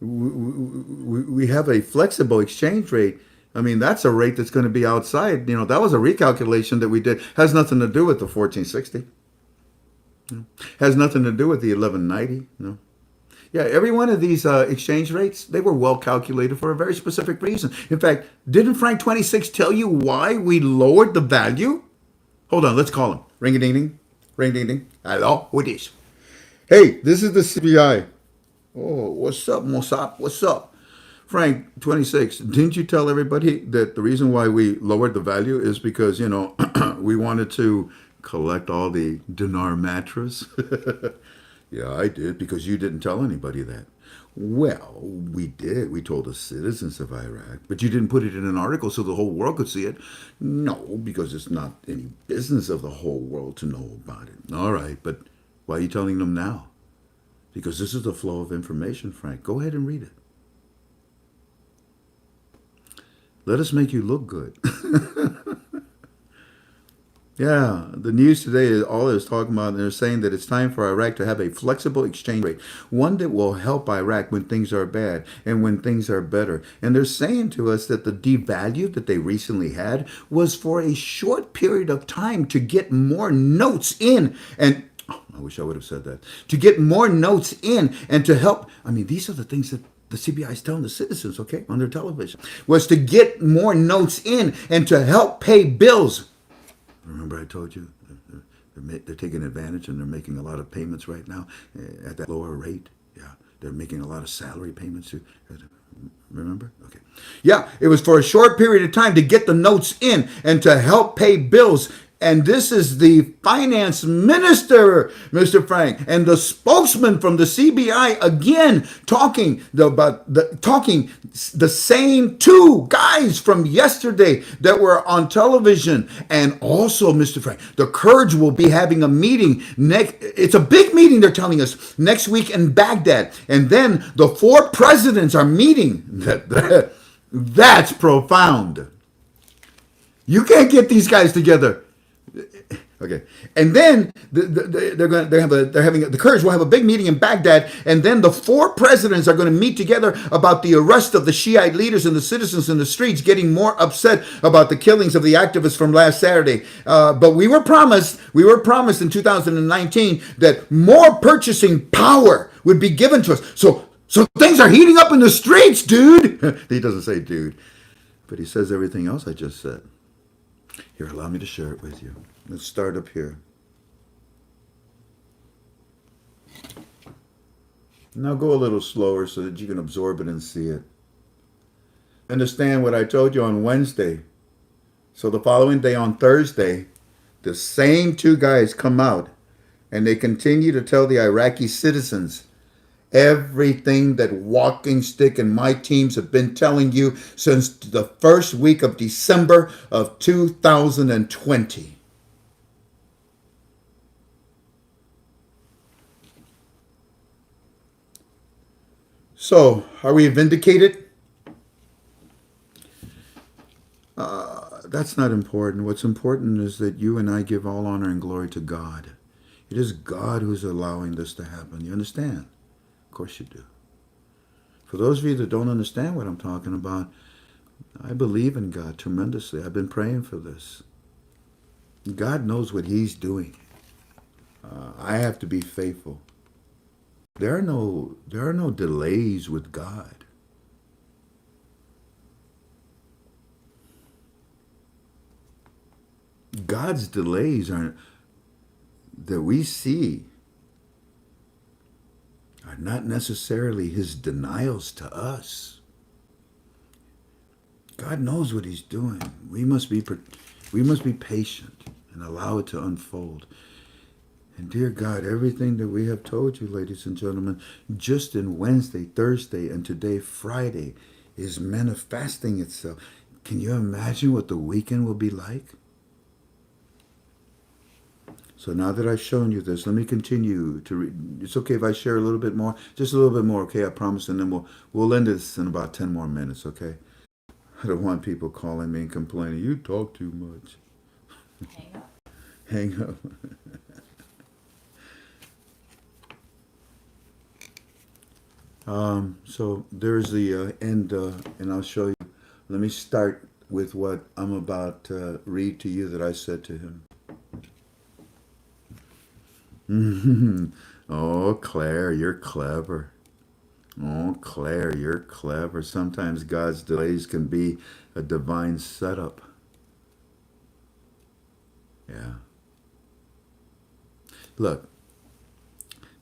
we have a flexible exchange rate. I mean, that's a rate that's going to be outside. That was a recalculation that we did. Has nothing to do with the 1460. Has nothing to do with the 1190. No. Yeah, every one of these exchange rates, they were well calculated for a very specific reason. In fact, didn't Frank 26 tell you why we lowered the value? Hold on, let's call him. Ring-a-ding-ding. Ring-a-ding-ding. Hello, who is? Hey, this is the CBI. Oh, what's up, Mossop? What's up? Frank 26, didn't you tell everybody that the reason why we lowered the value is because, we wanted to collect all the dinar mattress? Yeah, I did, because you didn't tell anybody that. Well, we did. We told the citizens of Iraq, but you didn't put it in an article so the whole world could see it. No, because it's not any business of the whole world to know about it. All right, but why are you telling them now? Because this is the flow of information, Frank. Go ahead and read it. Let us make you look good. Yeah, the news today is all it's talking about. They're saying that it's time for Iraq to have a flexible exchange rate, one that will help Iraq when things are bad and when things are better. And they're saying to us that the devalue that they recently had was for a short period of time to get more notes in. And I wish I would have said that. To get more notes in and to help. I mean, these are the things that the CBI is telling the citizens, okay, on their television, was to get more notes in and to help pay bills. Remember I told you they're taking advantage and they're making a lot of payments right now at that lower rate. Yeah, they're making a lot of salary payments too. Remember? Okay. Yeah, it was for a short period of time to get the notes in and to help pay bills. And this is the finance minister, Mr. Frank, and the spokesman from the CBI again talking the same two guys from yesterday that were on television. And also, Mr. Frank, the Kurds will be having a meeting it's a big meeting, they're telling us, next week in Baghdad. And then the 4 presidents are meeting. That's profound. You can't get these guys together. Okay, and then the Kurds will have a big meeting in Baghdad, and then the 4 presidents are going to meet together about the arrest of the Shiite leaders and the citizens in the streets getting more upset about the killings of the activists from last Saturday. But we were promised in 2019 that more purchasing power would be given to us. So things are heating up in the streets, dude. He doesn't say dude, but he says everything else I just said. Here, allow me to share it with you. Let's start up here. Now go a little slower so that you can absorb it and see it. Understand what I told you on Wednesday. So the following day, on Thursday, the same 2 guys come out and they continue to tell the Iraqi citizens everything that Walking Stick and my teams have been telling you since the first week of December of 2020. So, are we vindicated? That's not important. What's important is that you and I give all honor and glory to God. It is God who's allowing this to happen. You understand? Of course you do. For those of you that don't understand what I'm talking about, I believe in God tremendously. I've been praying for this. God knows what He's doing. I have to be faithful. There are no delays with God. God's delays are that we see are not necessarily His denials to us. God knows what He's doing. We must be patient and allow it to unfold. And dear God, everything that we have told you, ladies and gentlemen, just in Wednesday, Thursday, and today, Friday, is manifesting itself. Can you imagine what the weekend will be like? So now that I've shown you this, let me continue to read. It's okay if I share a little bit more? Just a little bit more, okay? I promise. And then we'll end this in about 10 more minutes, okay? I don't want people calling me and complaining, you talk too much.
Hang up.
Hang up. So there's the end, and I'll show you. Let me start with what I'm about to read to you that I said to him. Oh, Claire, you're clever. Oh, Claire, you're clever. Sometimes God's delays can be a divine setup. Yeah. Look,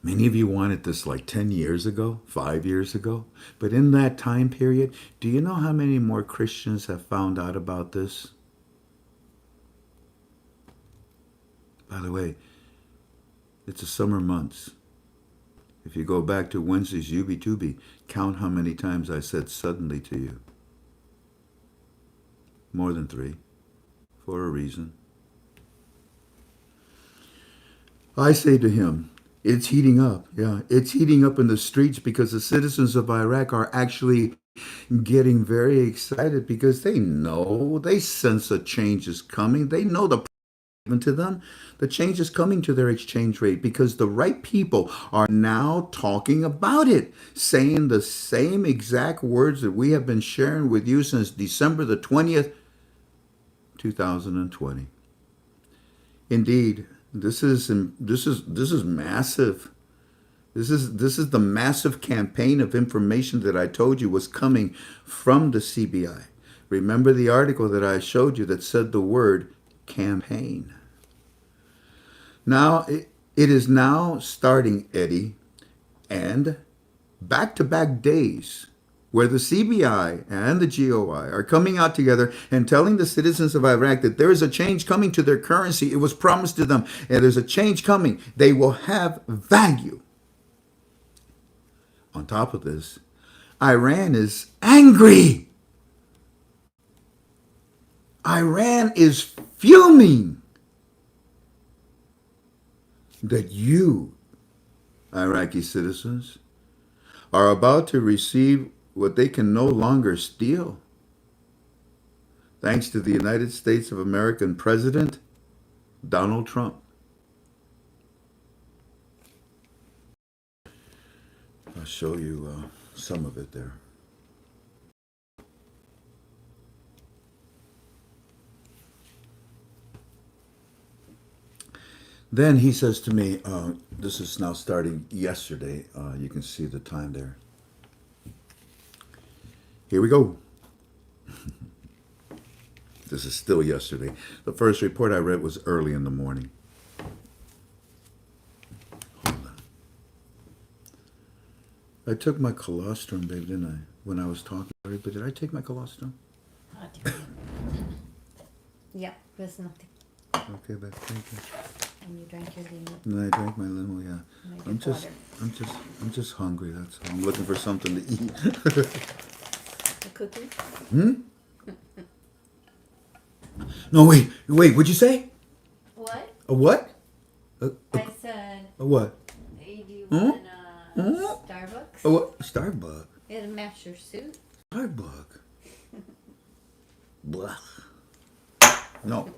many of you wanted this like 10 years ago, 5 years ago. But in that time period, do you know how many more Christians have found out about this? By the way, it's the summer months. If you go back to Wednesday's Yubi-Tubi, count how many times I said suddenly to you. More than 3, for a reason. I say to him, it's heating up. Yeah, it's heating up in the streets because the citizens of Iraq are actually getting very excited because they know, they sense a change is coming. They know the to them, the change is coming to their exchange rate because the right people are now talking about it, saying the same exact words that we have been sharing with you since December the 20th, 2020. Indeed, this is massive. This is the massive campaign of information that I told you was coming from the CBI. Remember the article that I showed you that said the word campaign. Now, it is now starting, Eddie, and back-to-back days where the CBI and the GOI are coming out together and telling the citizens of Iraq that there is a change coming to their currency. It was promised to them, and there's a change coming. They will have value. On top of this, Iran is angry. Iran is fuming that you, Iraqi citizens, are about to receive what they can no longer steal. Thanks to the United States of American President, Donald Trump. I'll show you some of it there. Then he says to me, this is now starting yesterday. You can see the time there. Here we go. This is still yesterday. The first report I read was early in the morning. Hold on. I took my colostrum, babe, didn't I? When I was talking about it, but did I take my colostrum?
Yeah, there's nothing.
Okay, babe, thank you.
And you drank your limo.
And I drank my limo, yeah.
Make
I'm
it
just,
water.
I'm just hungry. That's all. I'm looking for something to eat.
A cookie?
No, wait. What'd you say?
What?
A what?
I said,
A what?
hey, do you
Hmm?
want
Hmm?
Starbucks?
A what? Starbucks.
It'll match your suit.
Starbucks. Blah. No.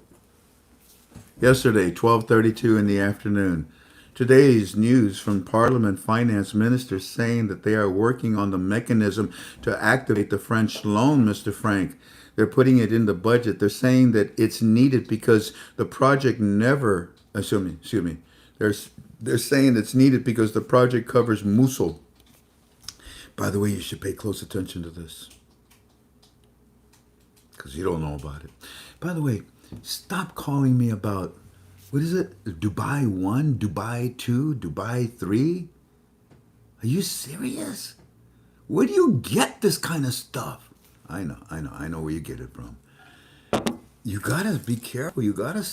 Yesterday, 12:32 in the afternoon. Today's news from Parliament finance ministers saying that they are working on the mechanism to activate the French loan, Mr. Frank. They're putting it in the budget. They're saying that it's needed because the project never, excuse me. They're saying it's needed because the project covers Mosul. By the way, you should pay close attention to this because you don't know about it. By the way, stop calling me about, what is it? Dubai 1, Dubai 2, Dubai 3? Are you serious? Where do you get this kind of stuff? I know where you get it from. You gotta be careful. You gotta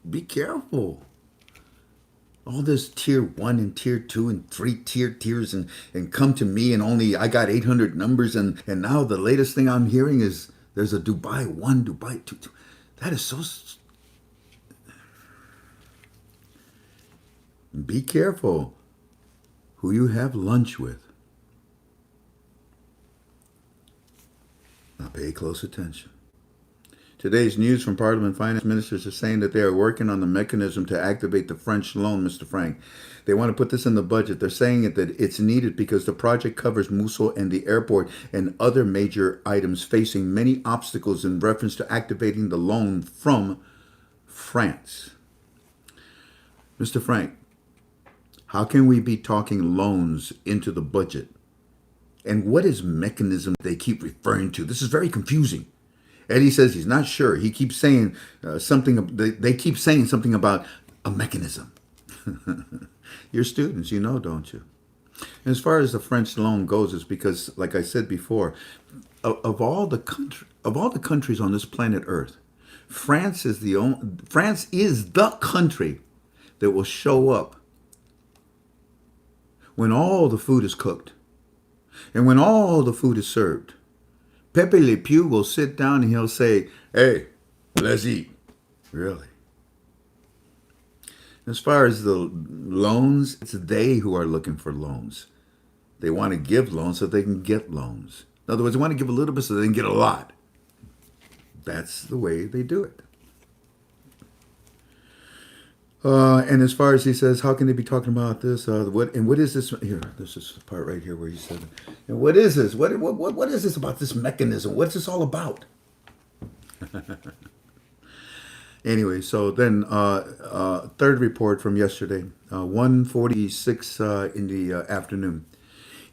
be careful. All this tier 1 and tier 2 and 3 tiers and come to me and only I got 800 numbers and now the latest thing I'm hearing is there's a Dubai 1, Dubai 2. That is so... Be careful who you have lunch with. Now pay close attention. Today's news from Parliament finance ministers are saying that they are working on the mechanism to activate the French loan, Mr. Frank. They want to put this in the budget. They're saying that it's needed because the project covers Mosul and the airport and other major items facing many obstacles in reference to activating the loan from France. Mr. Frank, how can we be talking loans into the budget? And what is mechanism they keep referring to? This is very confusing. Eddie says he's not sure. He keeps saying something. They keep saying something about a mechanism. You're students, you know, don't you? And as far as the French loan goes, it's because, like I said before, of all the countries on this planet Earth, France is the country that will show up when all the food is cooked and when all the food is served. Pepe Le Pew will sit down and he'll say, hey, let's eat. Really? As far as the loans, it's they who are looking for loans. They want to give loans so they can get loans. In other words, they want to give a little bit so they can get a lot. That's the way they do it. And as far as he says, how can they be talking about this? What is this? Here, this is the part right here where he said, and what is this? What is this about this mechanism? What's this all about? Anyway, so then third report from yesterday, 1:46 in the afternoon.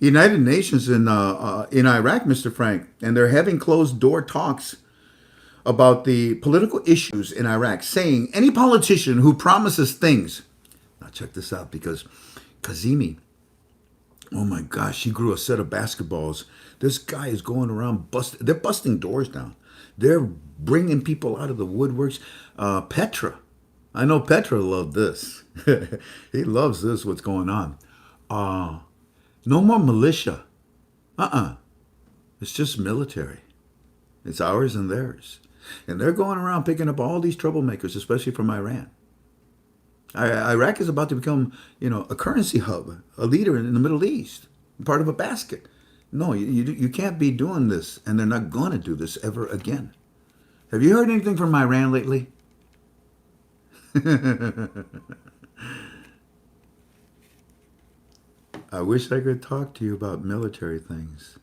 United Nations in Iraq, Mr. Frank, and they're having closed door talks about the political issues in Iraq, saying any politician who promises things. Now check this out, because Kazemi, oh my gosh, he grew a set of basketballs. This guy is going around they're busting doors down. They're bringing people out of the woodworks. Petra, I know Petra loved this. He loves this, what's going on. No more militia. It's just military. It's ours and theirs. And they're going around picking up all these troublemakers, especially from Iran. Iraq is about to become, a currency hub, a leader in the Middle East, part of a basket. No, you can't be doing this, and they're not going to do this ever again. Have you heard anything from Iran lately? I wish I could talk to you about military things.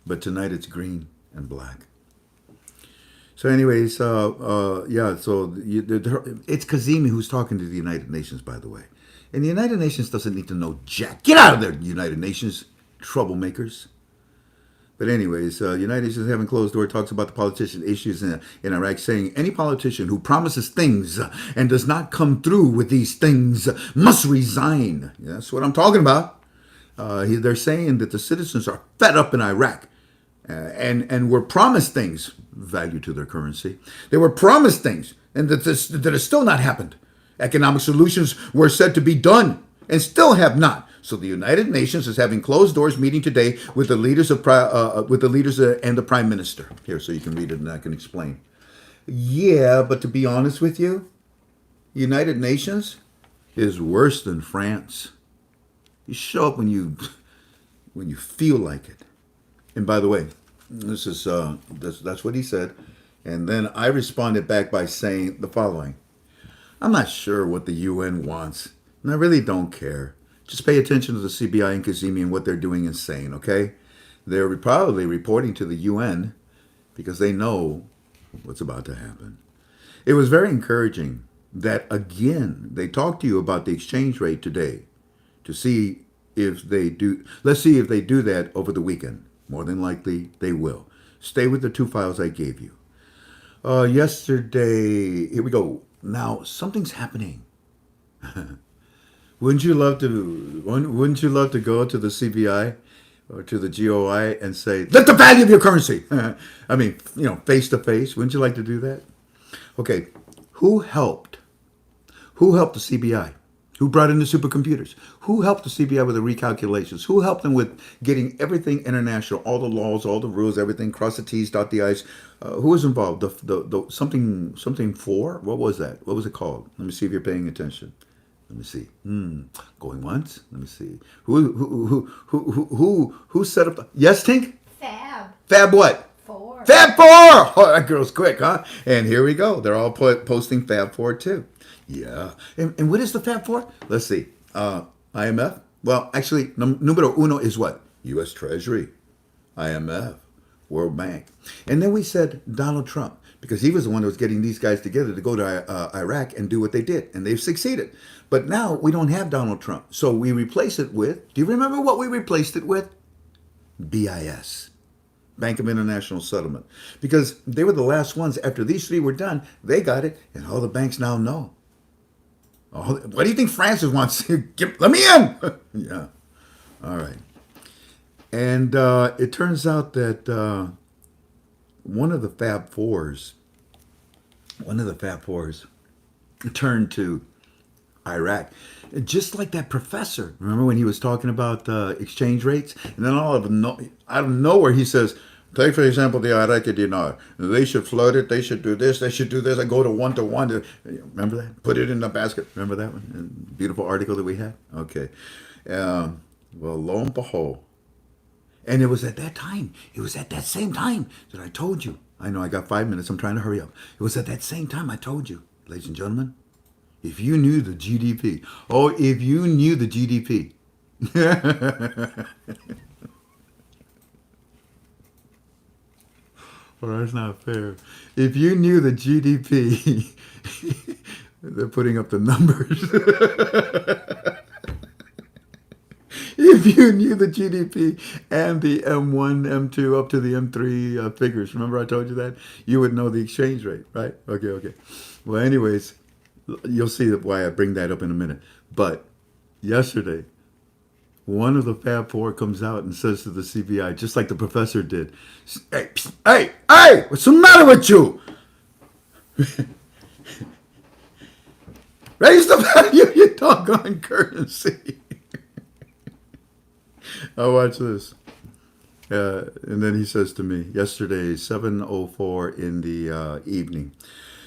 But tonight it's green and black. So anyways, so it's Kazemi who's talking to the United Nations, by the way. And the United Nations doesn't need to know jack. Get out of there, United Nations, troublemakers. But anyways, United Nations having closed door talks about the politician issues in Iraq, saying any politician who promises things and does not come through with these things must resign. That's what I'm talking about. They're saying that the citizens are fed up in Iraq and were promised things, value to their currency. They were promised things, and that has still not happened. Economic solutions were said to be done, and still have not. So the United Nations is having closed doors meeting today with the leaders and the Prime Minister. Here, so you can read it and I can explain. Yeah, but to be honest with you, United Nations is worse than France. You show up when you feel like it. And by the way, this is that's what he said. And then I responded back by saying the following: I'm not sure what the UN wants, and I really don't care. Just pay attention to the CBI and Kazemi and what they're doing and saying, okay? They're probably reporting to the UN because they know what's about to happen. It was very encouraging that, again, they talked to you about the exchange rate today to see if they do. Let's see if they do that over the weekend. More than likely, they will. Stay with the 2 files I gave you. Yesterday, here we go. Now, something's happening. Wouldn't you love to go to the CBI or to the GOI and say, "Let the value of your currency"? I mean, face to face. Wouldn't you like to do that? Okay, who helped? Who helped the CBI? Who brought in the supercomputers? Who helped the CBI with the recalculations? Who helped them with getting everything international, all the laws, all the rules, everything, cross the T's, dot the I's? Who was involved? The something for? What was that? What was it called? Let me see if you're paying attention. Let me see. Going once. Let me see. Who set up? Yes, Tink.
Fab.
Fab what?
4.
Fab 4. Oh, that girl's quick, huh? And here we go. They're all posting Fab 4 too. Yeah. And what is the Fab 4? Let's see. IMF. Well, actually, numero uno is what? U.S. Treasury, IMF, World Bank. And then we said Donald Trump, because he was the one that was getting these guys together to go to Iraq and do what they did. And they've succeeded. But now we don't have Donald Trump. So we replace it with, do you remember what we replaced it with? BIS, Bank of International Settlement. Because they were the last ones. After these 3 were done, they got it. And all the banks now know. Oh, what do you think Francis wants? Let me in. Yeah. All right. And it turns out that one of the Fab Fours turned to Iraq. Just like that professor. Remember when he was talking about exchange rates? And then out of nowhere he says, take, for example, the Iraqi dinar. They should float it. They should do this. They should do this. I go to 1 to 1. Remember that? Put it in the basket. Remember that one? Beautiful article that we had? Okay. Well, lo and behold. And it was at that time. It was at that same time that I told you. I know I got 5 minutes. I'm trying to hurry up. It was at that same time I told you, ladies and gentlemen, if you knew the GDP. Oh, if you knew the GDP. Well, that's not fair. If you knew the GDP, they're putting up the numbers. If you knew the GDP and the M1, M2, up to the M3 figures, remember I told you that? You would know the exchange rate, right? Okay. Well, anyways, you'll see why I bring that up in a minute. But yesterday, one of the Fab 4 comes out and says to the CBI, just like the professor did, hey, what's the matter with you? Raise the value of your doggone currency. I'll watch this. And then he says to me, yesterday, 7:04 in the evening.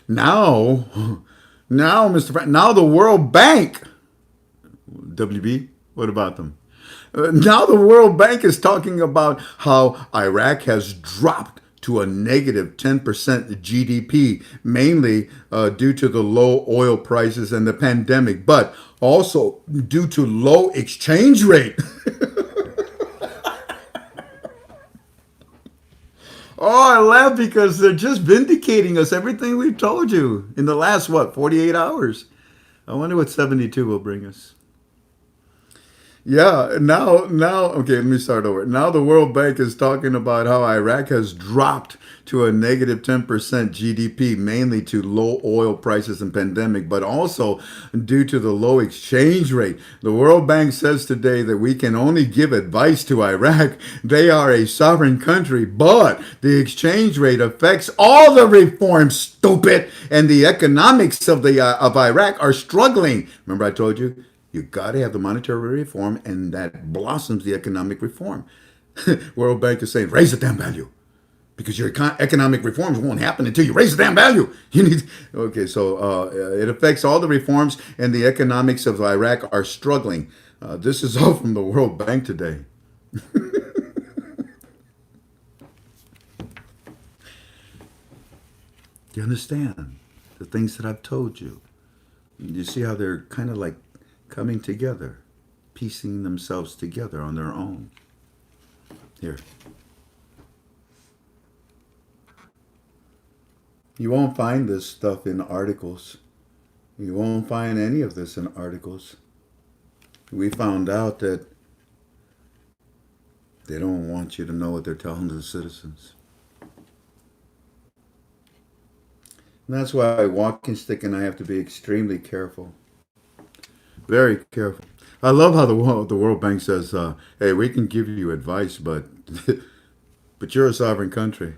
Now, Mr. Frank, now the World Bank, WB, what about them? Now the World Bank is talking about how Iraq has dropped to a negative 10% GDP, mainly due to the low oil prices and the pandemic, but also due to low exchange rate. Oh, I laugh because they're just vindicating us, everything we've told you in the last, 48 hours. I wonder what 72 will bring us. Yeah, now, okay, let me start over. Now the World Bank is talking about how Iraq has dropped to a negative 10% GDP, mainly to low oil prices and pandemic, but also due to the low exchange rate. The World Bank says today that we can only give advice to Iraq. They are a sovereign country, but the exchange rate affects all the reforms, stupid, and the economics of Iraq are struggling. Remember I told you? You got to have the monetary reform, and that blossoms the economic reform. World Bank is saying, raise the damn value. Because your economic reforms won't happen until you raise the damn value. You need okay. So it affects all the reforms, and the economics of Iraq are struggling. This is all from the World Bank today. Do you understand the things that I've told you? You see how they're kind of like coming together, piecing themselves together on their own. Here. You won't find this stuff in articles. You won't find any of this in articles. We found out that they don't want you to know what they're telling the citizens. And that's why walking stick and I have to be extremely careful. Very careful. I love how the World Bank says, "Hey, we can give you advice, but but you're a sovereign country.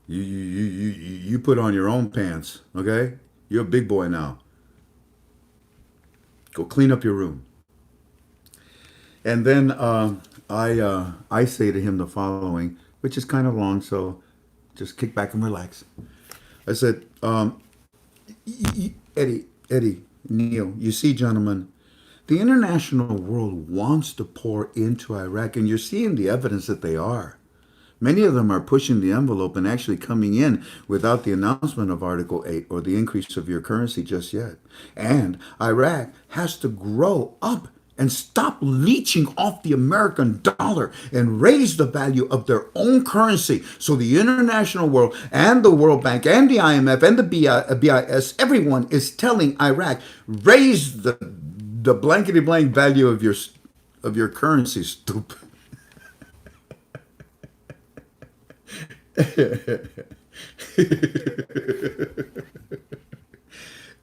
You put on your own pants, okay? You're a big boy now. Go clean up your room." And then I say to him the following, which is kind of long, so just kick back and relax. I said, Eddie, Neil, you see, gentlemen, the international world wants to pour into Iraq, and you're seeing the evidence that they are. Many of them are pushing the envelope and actually coming in without the announcement of Article 8 or the increase of your currency just yet. And Iraq has to grow up and stop leeching off the American dollar and raise the value of their own currency. So the international world and the World Bank and the IMF and the BIS, everyone is telling Iraq, raise the blankety blank value of your currency, stupid.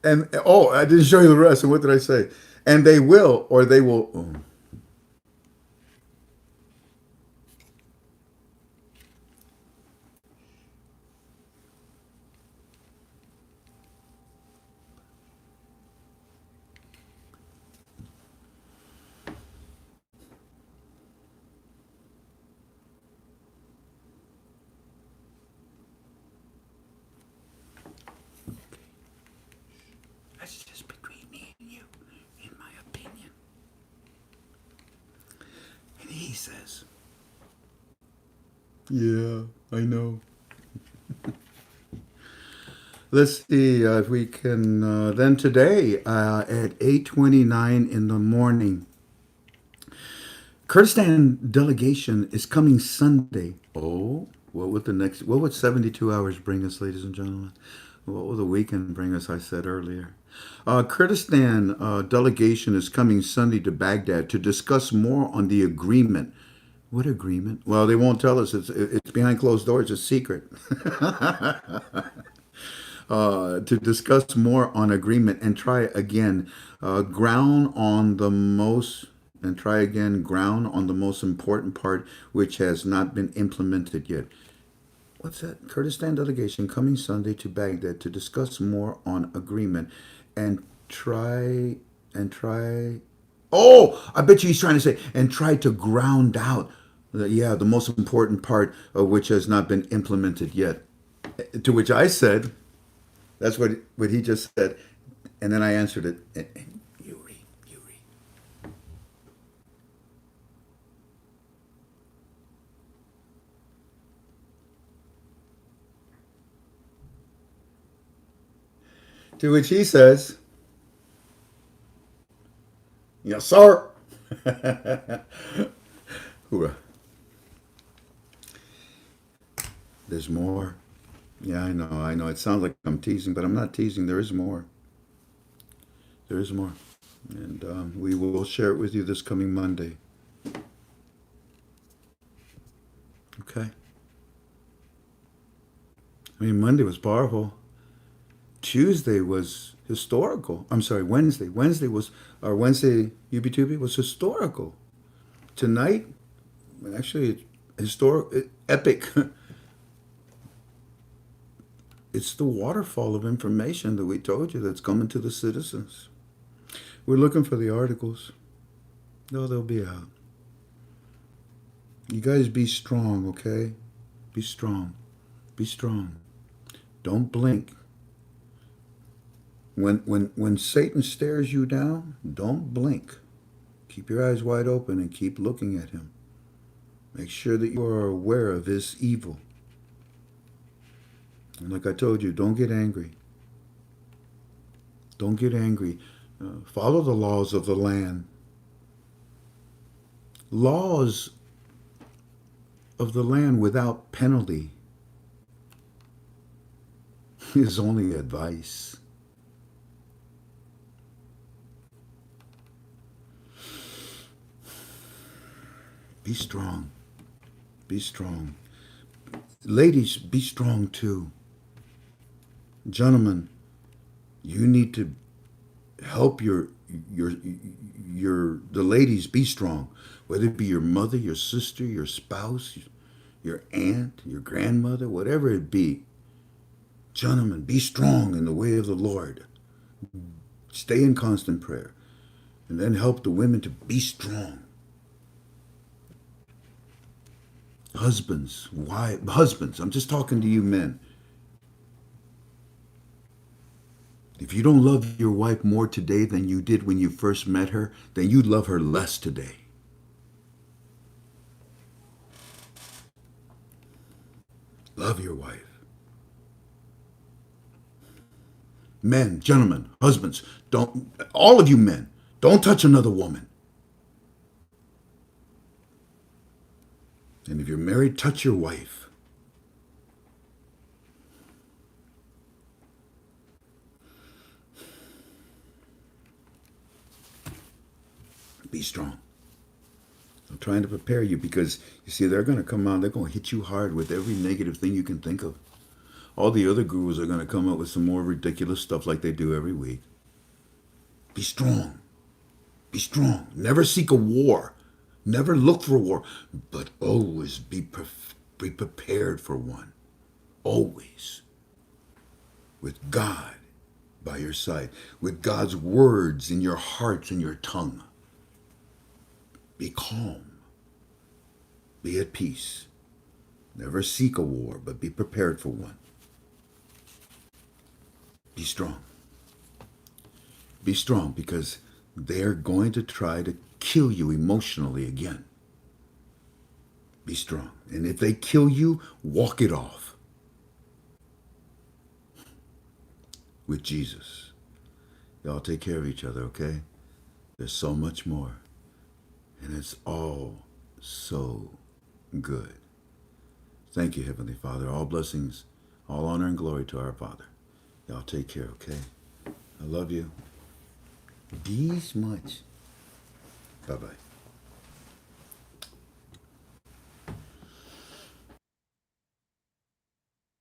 And oh, I didn't show you the rest. And what did I say? And they will, or they will. Oh. That's just between me and you, in my opinion. And he says, "Yeah, I know." Let's see if we can. Then today at 8:29 in the morning, Kurdistan delegation is coming Sunday. Oh, what would 72 hours bring us, ladies and gentlemen? What will the weekend bring us? I said earlier. Kurdistan delegation is coming Sunday to Baghdad to discuss more on the agreement. What agreement? Well, they won't tell us. It's behind closed doors. It's secret. To discuss more on agreement and try again ground on the most important part which has not been implemented yet. What's that? Kurdistan delegation coming Sunday to Baghdad to discuss more on agreement and try. Oh, I bet you he's trying to say and try to ground out the most important part of which has not been implemented yet. To which I said, that's what he just said, and then I answered it. And you read. To which he says, "Yes, sir." Hoorah. There's more. Yeah, I know. It sounds like I'm teasing, but I'm not teasing. There is more. There is more. And we will share it with you this coming Monday. Okay. I mean, Monday was powerful. Tuesday was historical. I'm sorry, Wednesday. Wednesday UB2B was historical. Tonight, actually, it's epic. It's the waterfall of information that we told you that's coming to the citizens. We're looking for the articles. No, they'll be out. You guys be strong, okay? Be strong. Be strong. Don't blink. When Satan stares you down, don't blink. Keep your eyes wide open and keep looking at him. Make sure that you are aware of his evil. And like I told you, don't get angry. Don't get angry. Follow the laws of the land. Laws of the land without penalty is only advice. Be strong. Be strong. Ladies, be strong too. Gentlemen, you need to help the ladies be strong, whether it be your mother, your sister, your spouse, your aunt, your grandmother, whatever it be. Gentlemen, be strong in the way of the Lord. Stay in constant prayer, and then help the women to be strong. Husbands, I'm just talking to you men. If you don't love your wife more today than you did when you first met her, then you love her less today. Love your wife. Men, gentlemen, husbands, all of you men, don't touch another woman. And if you're married, touch your wife. Be strong. I'm trying to prepare you because, you see, they're going to come out, they're going to hit you hard with every negative thing you can think of. All the other gurus are going to come up with some more ridiculous stuff like they do every week. Be strong. Be strong. Never seek a war. Never look for a war. But always be prepared for one. Always. With God by your side. With God's words in your hearts and your tongue. Be calm. Be at peace. Never seek a war, but be prepared for one. Be strong. Be strong because they're going to try to kill you emotionally again. Be strong. And if they kill you, walk it off. With Jesus. Y'all take care of each other, okay? There's so much more. And it's all so good. Thank you, Heavenly Father. All blessings, all honor and glory to our Father. Y'all take care, okay? I love you. This much. Bye-bye.